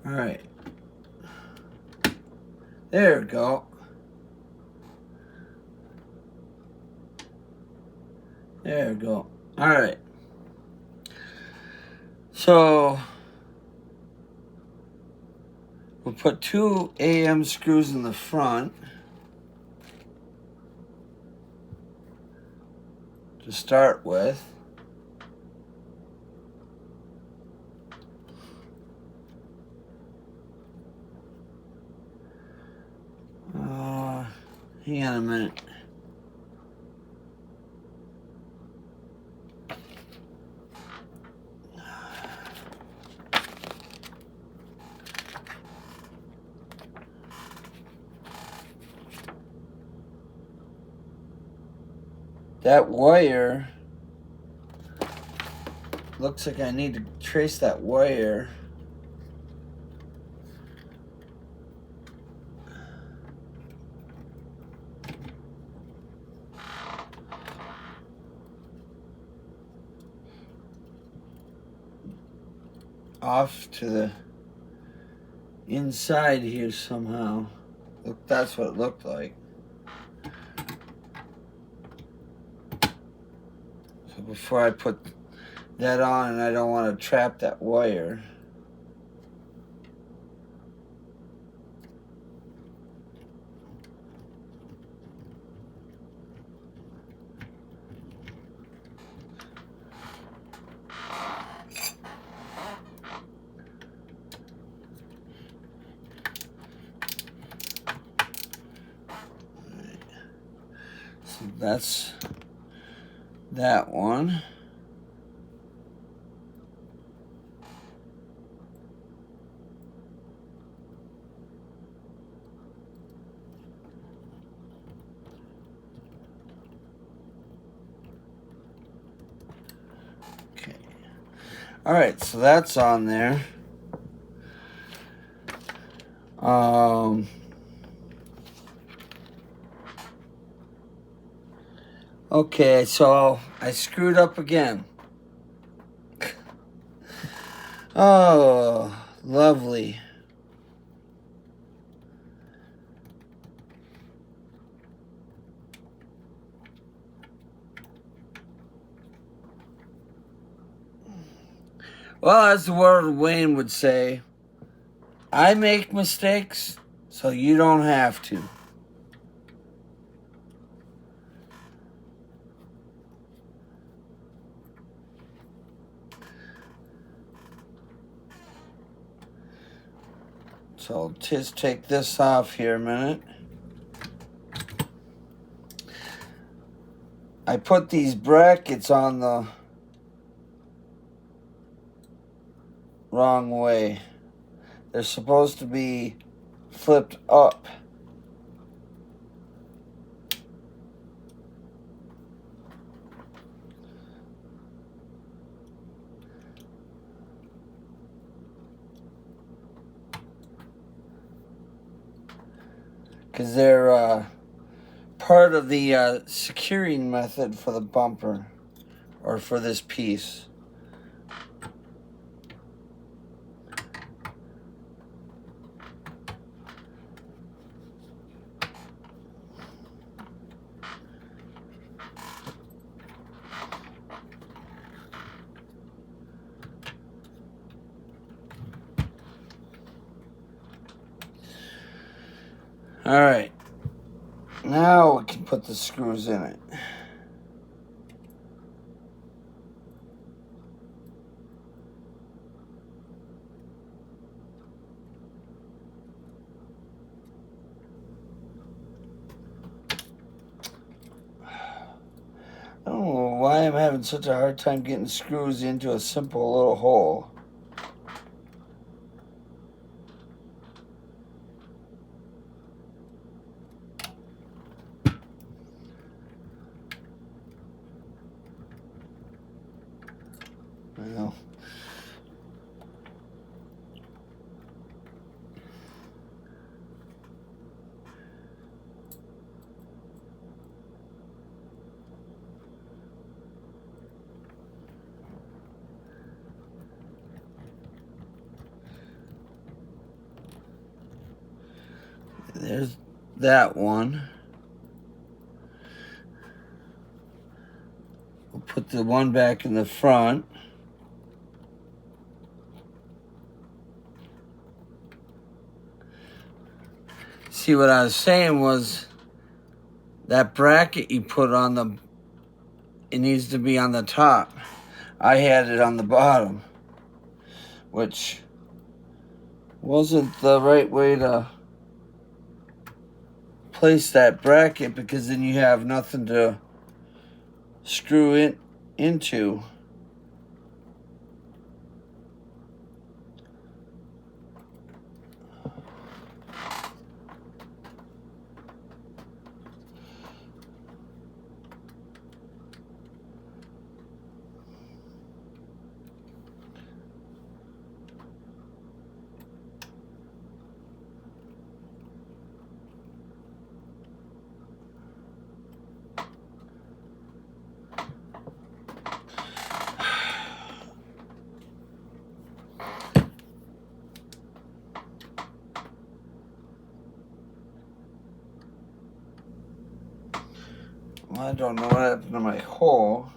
All right. There we go. There we go. All right. So we'll put 2 AM screws in the front to start with. Hang on a minute. That wire, looks like I need to trace that wire. Off to the inside here somehow. Look, that's what it looked like. So before I put that on, and I don't want to trap that wire. So that's that one. Okay. All right, so that's on there. Okay, so I screwed up again. Oh, lovely. Well, as the word Wayne would say, I make mistakes, so you don't have to. So I'll just take this off here a minute. I put these brackets on the wrong way. They're supposed to be flipped up. Because they're part of the securing method for the bumper, or for this piece. All right, now we can put the screws in it. I don't know why I'm having such a hard time getting screws into a simple little hole. Well, there's that one. We'll put the one back in the front. See, what I was saying was that bracket you put on the, it needs to be on the top. I had it on the bottom, which wasn't the right way to replace that bracket, because then you have nothing to screw it into. I don't know what happened to my hole.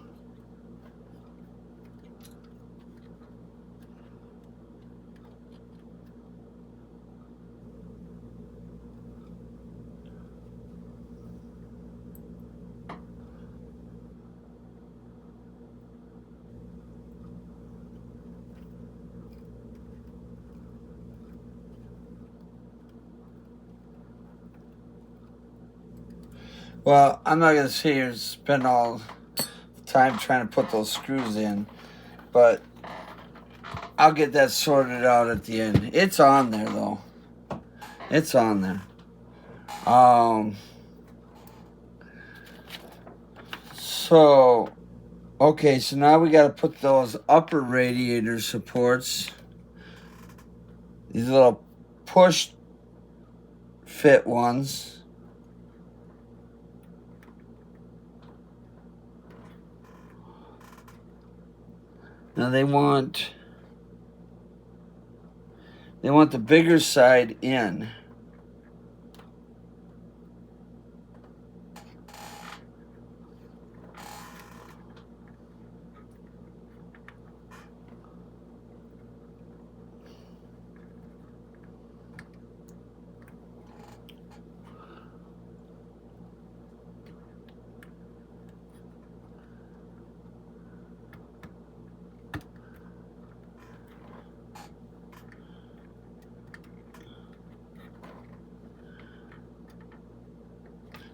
Well, I'm not going to sit here and spend all the time trying to put those screws in, but I'll get that sorted out at the end. It's on there, though. It's on there. So, okay, so now we got to put those upper radiator supports, these little push fit ones. Now they want the bigger side in.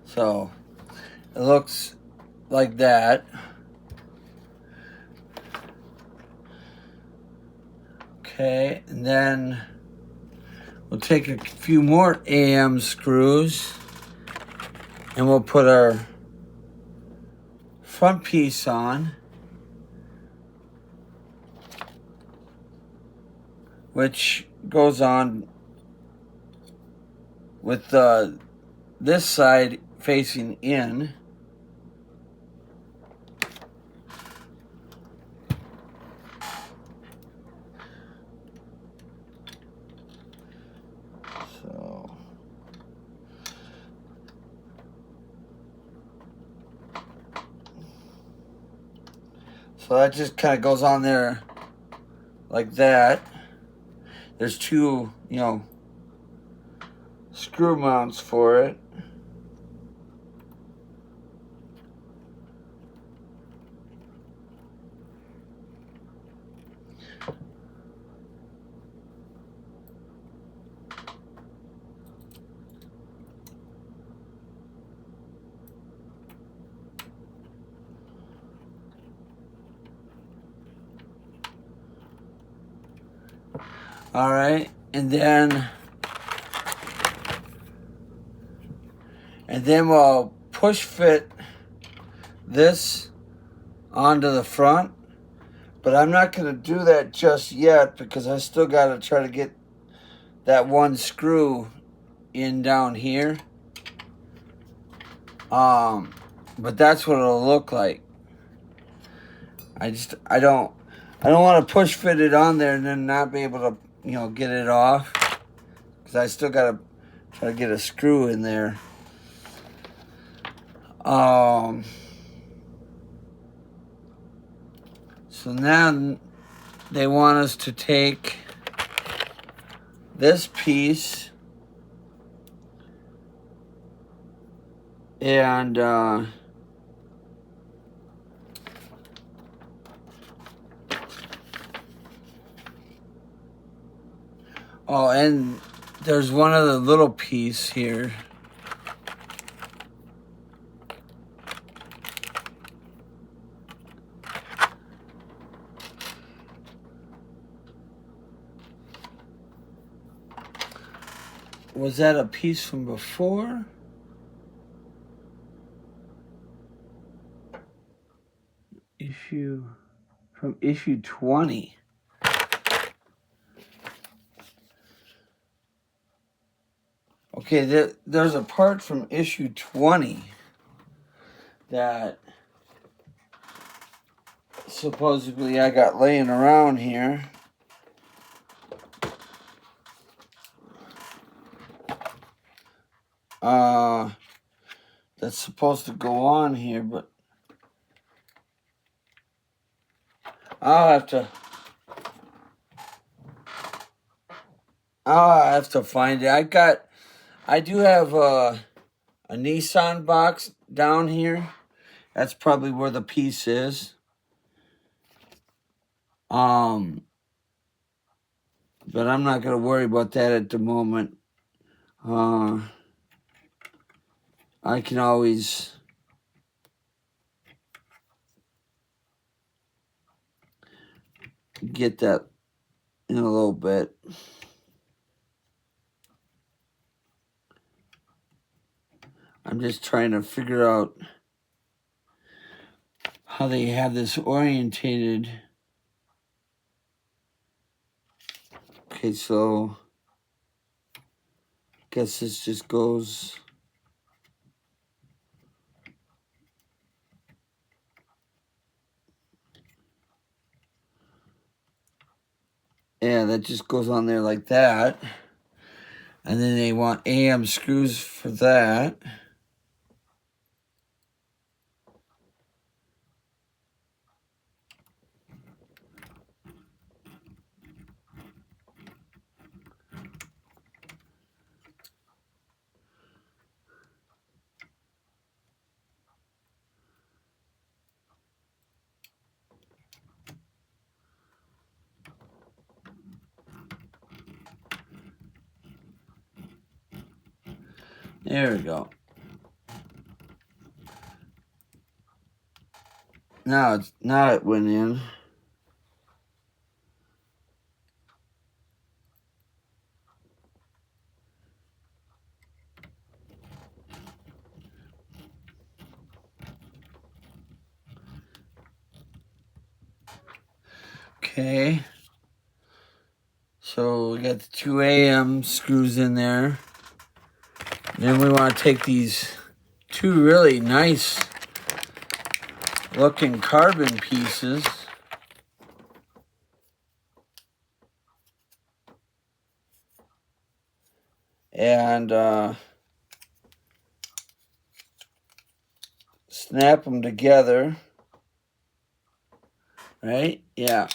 So it looks like that. Okay, and then we'll take a few more AM screws and we'll put our front piece on, which goes on with this side facing in. So that just kind of goes on there like that. There's two, screw mounts for it. All right, and then we'll push fit this onto the front, but I'm not going to do that just yet because I still got to try to get that one screw in down here. But that's what it'll look like. I don't want to push fit it on there and then not be able to, get it off, because I still got to try to get a screw in there. So now they want us to take this piece and and there's one other little piece here Was that a piece from before? From issue 20. Okay, there's a part from issue 20 that supposedly I got laying around here. That's supposed to go on here, but I'll have to find it. I do have a Nissan box down here. That's probably where the piece is. But I'm not gonna worry about that at the moment. I can always get that in a little bit. I'm just trying to figure out how they have this orientated. Okay, so guess this just goes. Yeah, that just goes on there like that. And then they want AM screws for that. There we go. Now it went in. Okay. So we got the 2 AM screws in there. Then we want to take these two really nice looking carbon pieces and snap them together. Right? Yeah.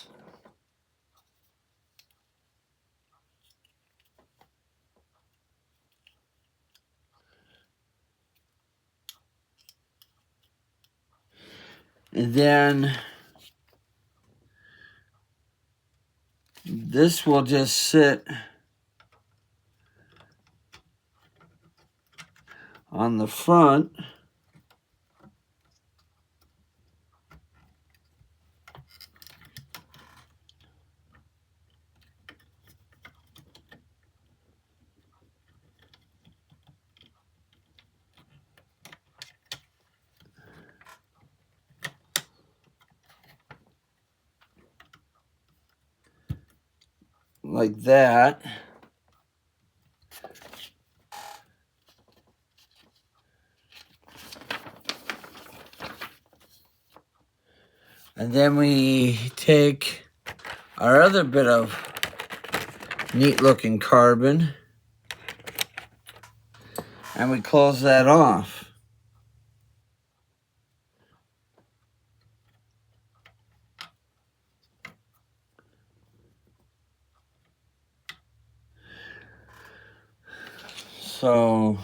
And then this will just sit on the front. Like that. And then we take our other bit of neat looking carbon and we close that off. So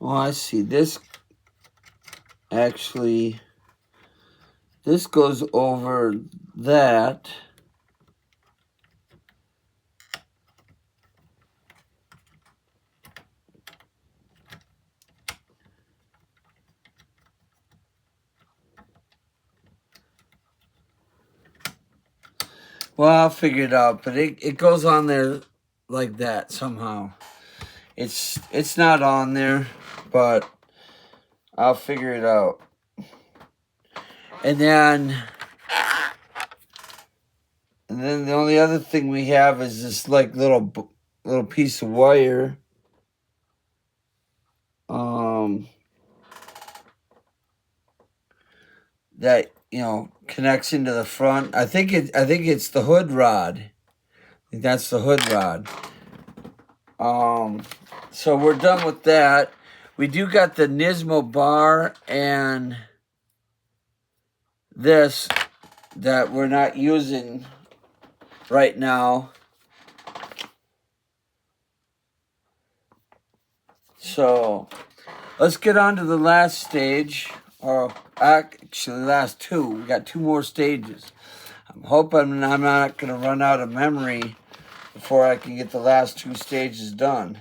I see. This actually this goes over that. Well, I'll figure it out, but it goes on there like that somehow. It's not on there, but I'll figure it out. And then the only other thing we have is this like little piece of wire. That connects into the front. I think it's the hood rod. I think that's the hood rod. So we're done with that. We do got the Nismo bar and this that we're not using right now. So let's get on to the last stage, or actually the last two. We got two more stages. I'm hoping I'm not going to run out of memory before I can get the last two stages done.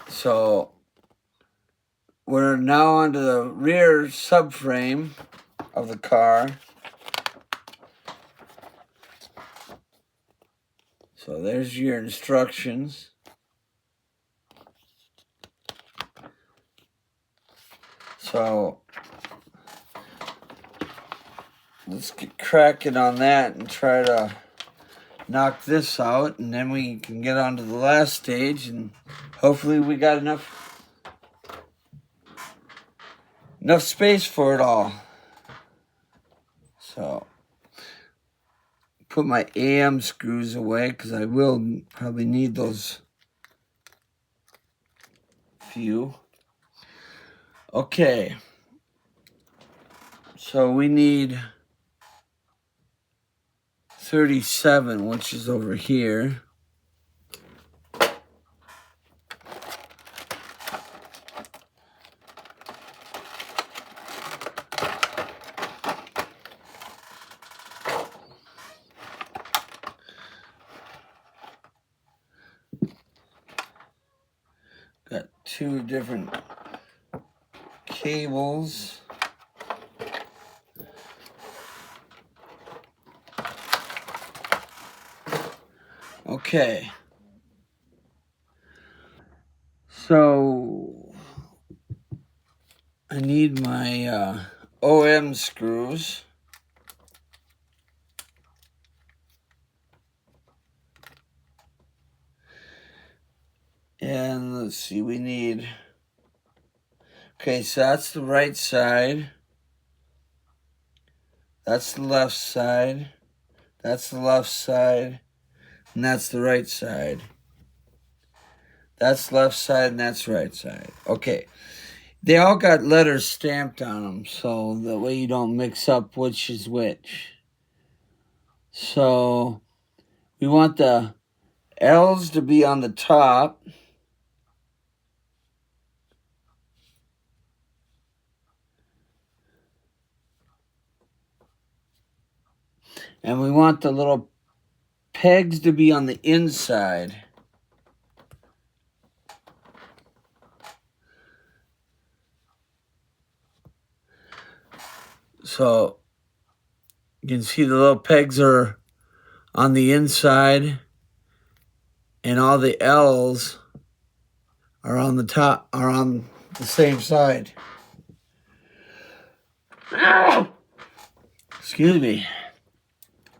So we're now onto the rear subframe of the car. So there's your instructions. So let's get cracking on that and try to knock this out, and then we can get on to the last stage, and hopefully we got enough space for it all. So put my AM screws away because I will probably need those few. Okay, so we need 37, which is over here. Got two different cables. Okay. So I need my OM screws. And let's see, we need... Okay, so that's the right side. That's the left side. That's the left side. And that's the right side. That's left side and that's right side. Okay. They all got letters stamped on them, so that way you don't mix up which is which. So we want the L's to be on the top. And we want the little pegs to be on the inside. So you can see the little pegs are on the inside, and all the L's are on the top, are on the same side. Excuse me.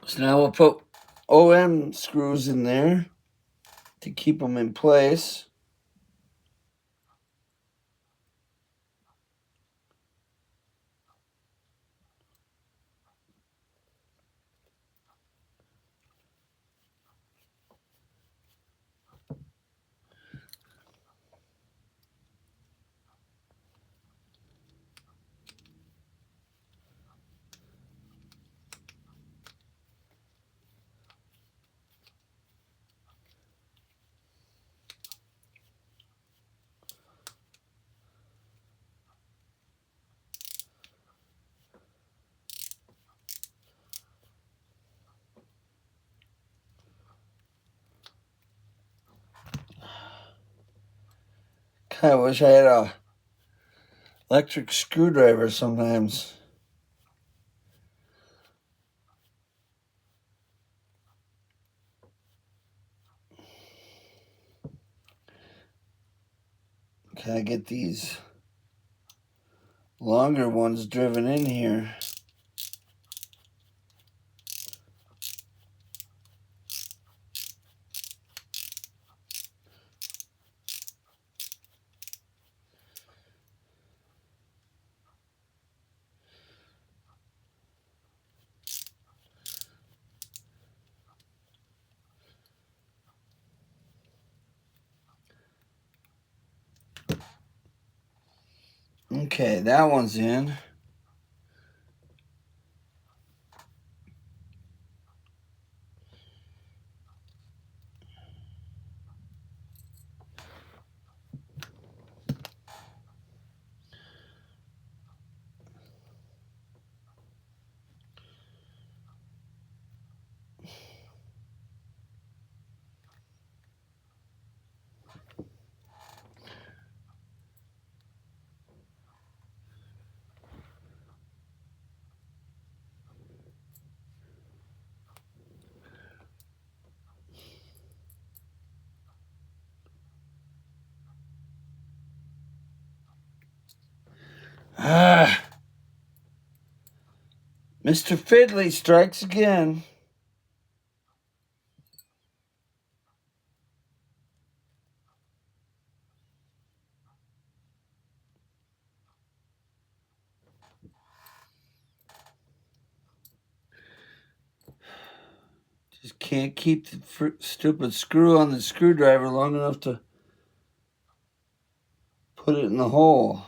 So now we'll put OM screws in there to keep them in place. I wish I had a electric screwdriver sometimes. Can I get these longer ones driven in here? Okay, that one's in. Ah, Mr. Fiddly strikes again. Just can't keep the stupid screw on the screwdriver long enough to put it in the hole.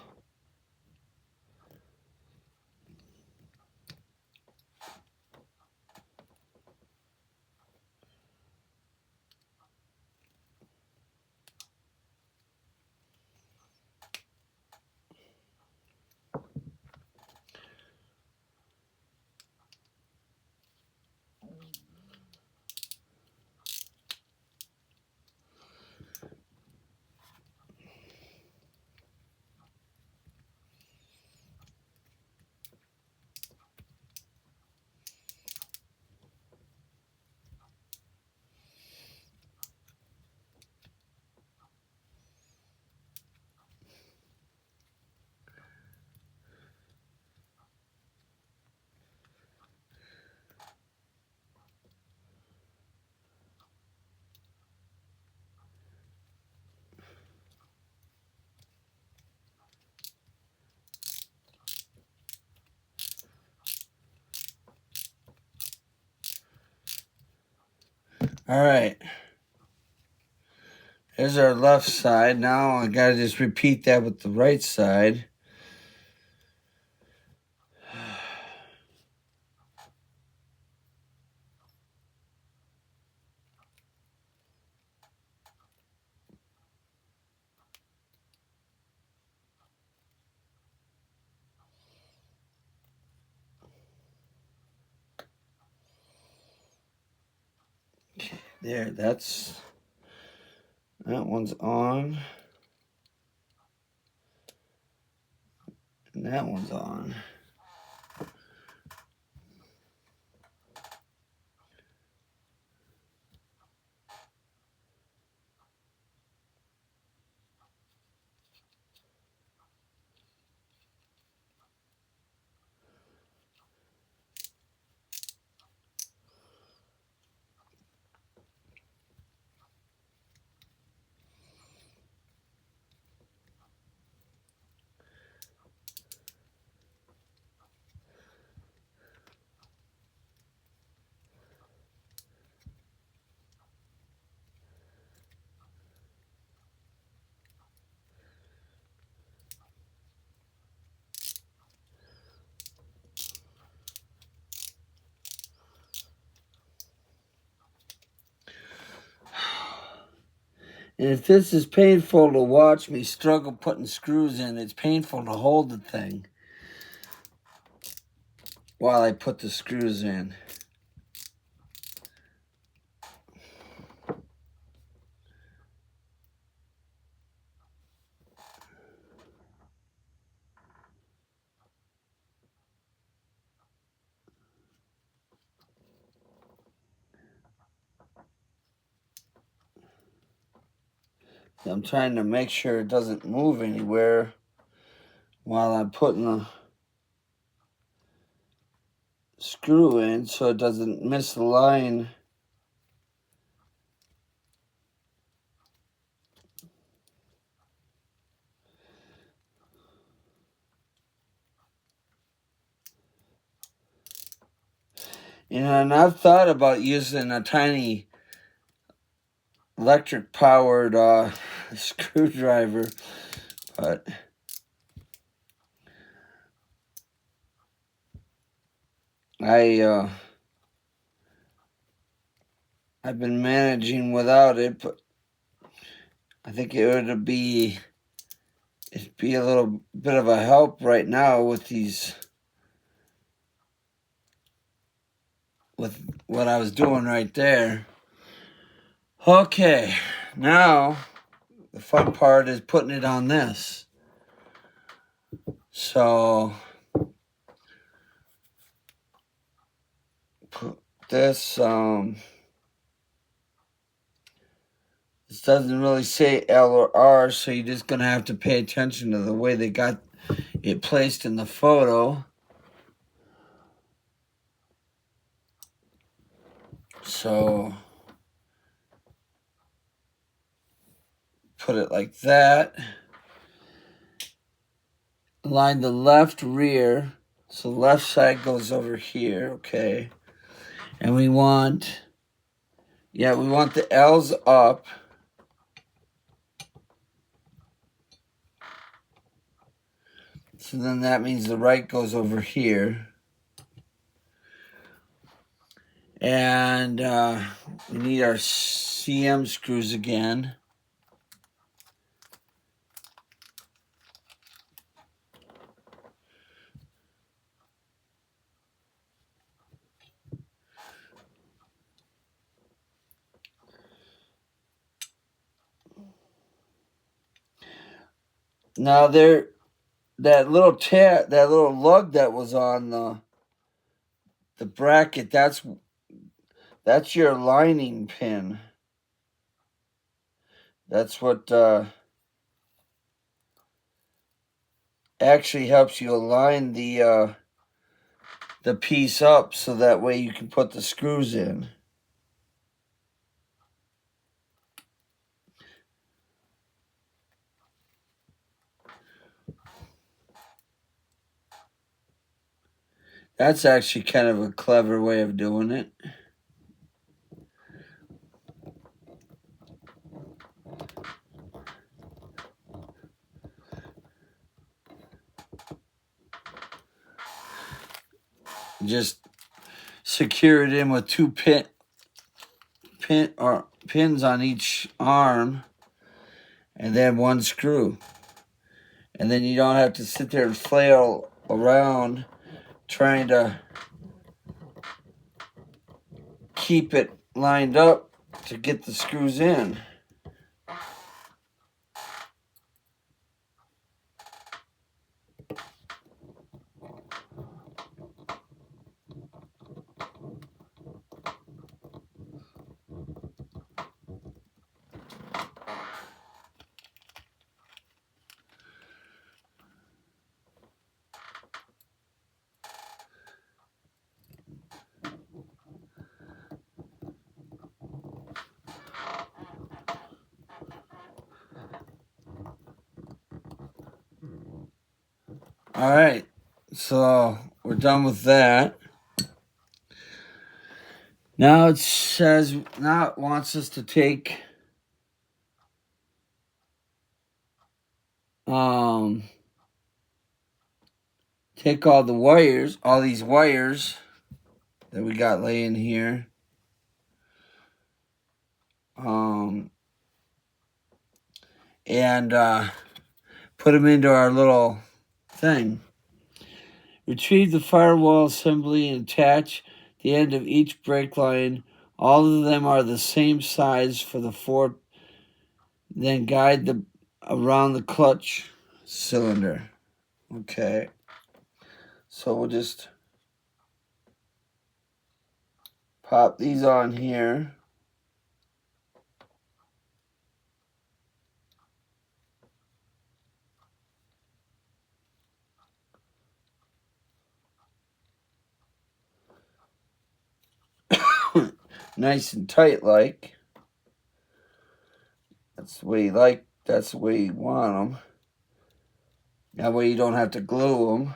All right. There's our left side. Now I gotta just repeat that with the right side. There, that one's on. And that one's on. And if this is painful to watch me struggle putting screws in, it's painful to hold the thing while I put the screws in. I'm trying to make sure it doesn't move anywhere while I'm putting the screw in so it doesn't miss the line. You know, and I've thought about using a tiny electric powered screwdriver, but I've been managing without it, but I think it'd be a little bit of a help right now with what I was doing right there. Okay, now the fun part is putting it on this. So put this this doesn't really say L or R, so you're just gonna have to pay attention to the way they got it placed in the photo. So put it like that. Line the left rear, so the left side goes over here, okay. And we want the L's up. So then that means the right goes over here. And we need our CM screws again. Now that little lug that was on the bracket, that's your lining pin. That's what actually helps you align the piece up so that way you can put the screws in. That's actually kind of a clever way of doing it. Just secure it in with two pins on each arm, and then one screw. And then you don't have to sit there and flail around trying to keep it lined up to get the screws in. All right, so we're done with that. Now it wants us to take take all these wires that we got laying here, and put them into our little thing. Retrieve the firewall assembly and attach the end of each brake line. All of them are the same size for the four. Then guide around the clutch cylinder. Okay. So we'll just pop these on here. nice and tight like. That's the way you like, that's the way you want them. That way you don't have to glue them.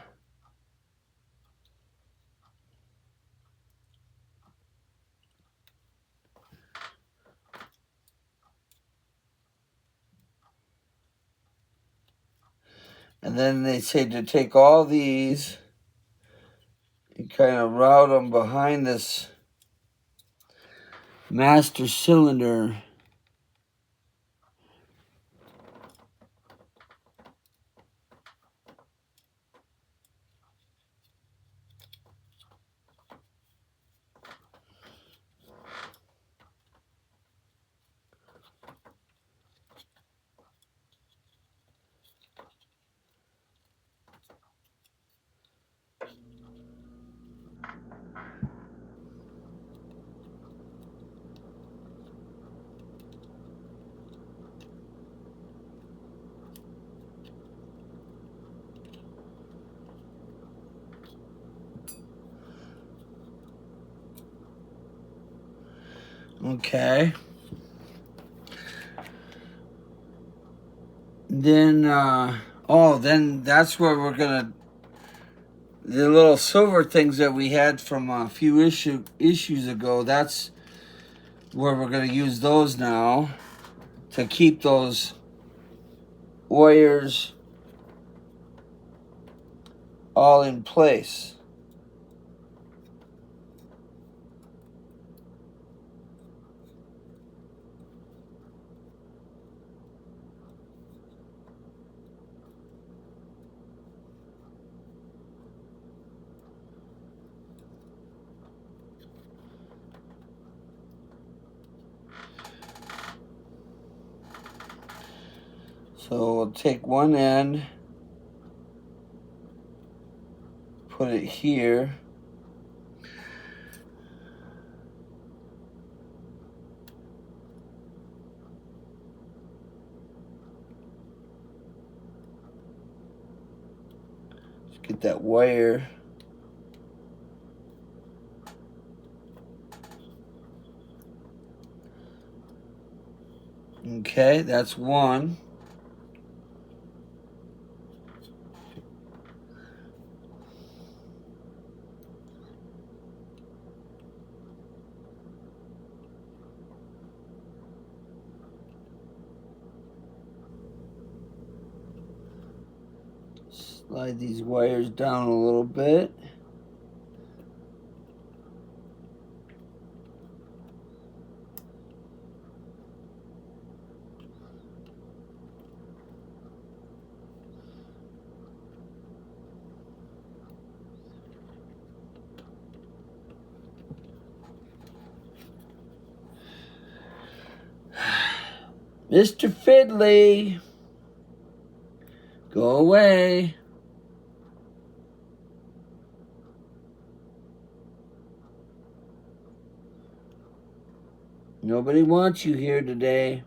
And then they say to take all these and kind of route them behind this master cylinder. Okay. Then, then that's where we're gonna, the little silver things that we had from a few issues ago, that's where we're gonna use those now to keep those wires all in place. So we'll take one end, put it here. Let's get that wire. Okay, that's one. Slide these wires down a little bit. Mr. Fiddly, go away. Nobody wants you here today.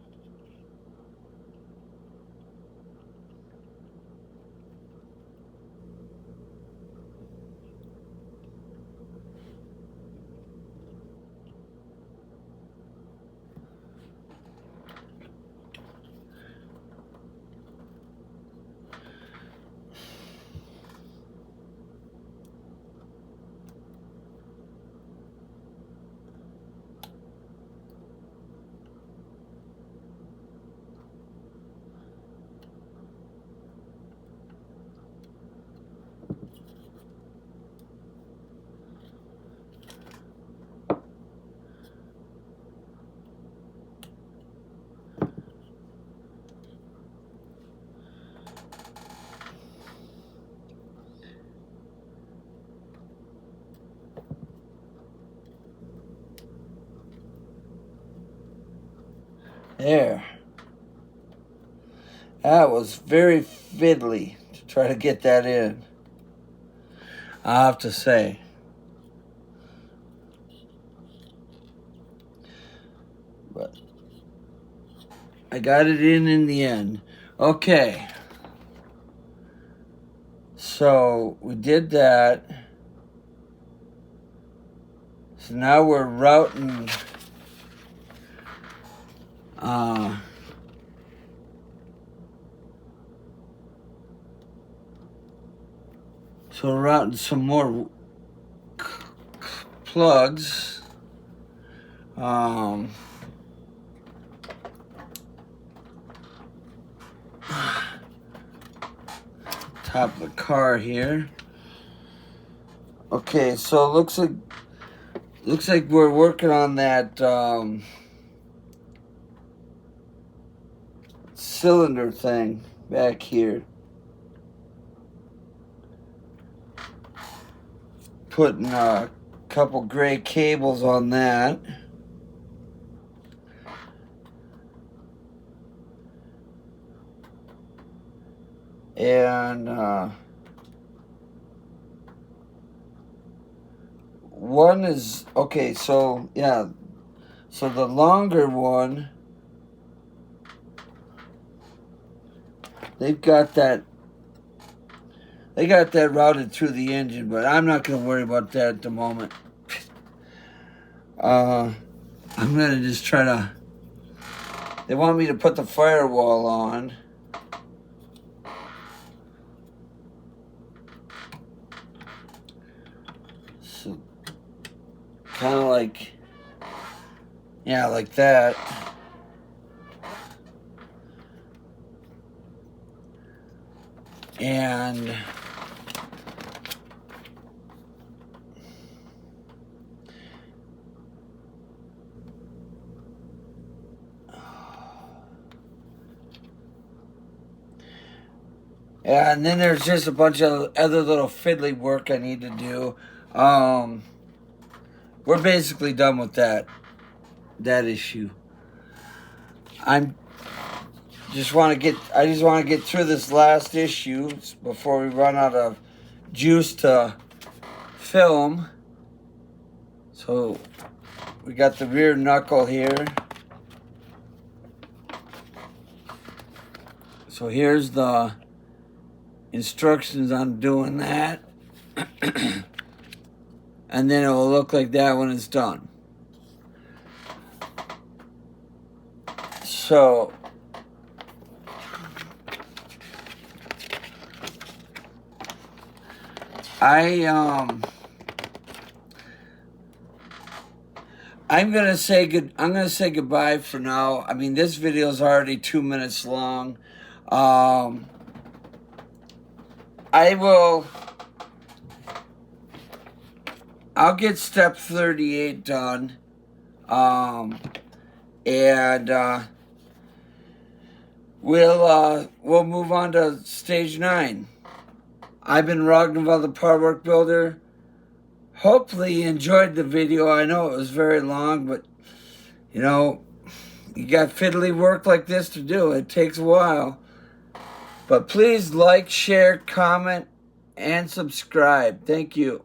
There. That was very fiddly to try to get that in, I have to say. But I got it in the end. Okay. So we did that. So now we're routing So we're routing some more plugs. Top of the car here. Okay, so it looks like we're working on that cylinder thing back here. Putting a couple gray cables on that. And one is, okay, so yeah, so the longer one, they got that routed through the engine, but I'm not going to worry about that at the moment. I'm going to just try to, they want me to put the firewall on. So, kind of like, yeah, like that. And and then there's just a bunch of other little fiddly work I need to do. We're basically done with that issue. I just want to get through this last issue before we run out of juice to film. So we got the rear knuckle here. So here's the instructions on doing that. And then it will look like that when it's done. So I'm gonna say goodbye for now. I mean, this video is already 2 minutes long. I'll get step 38 done. And we'll move on to stage 9. I've been Roggenville, the Power Work Builder. Hopefully you enjoyed the video. I know it was very long, but you know, you got fiddly work like this to do. It takes a while. But please like, share, comment, and subscribe. Thank you.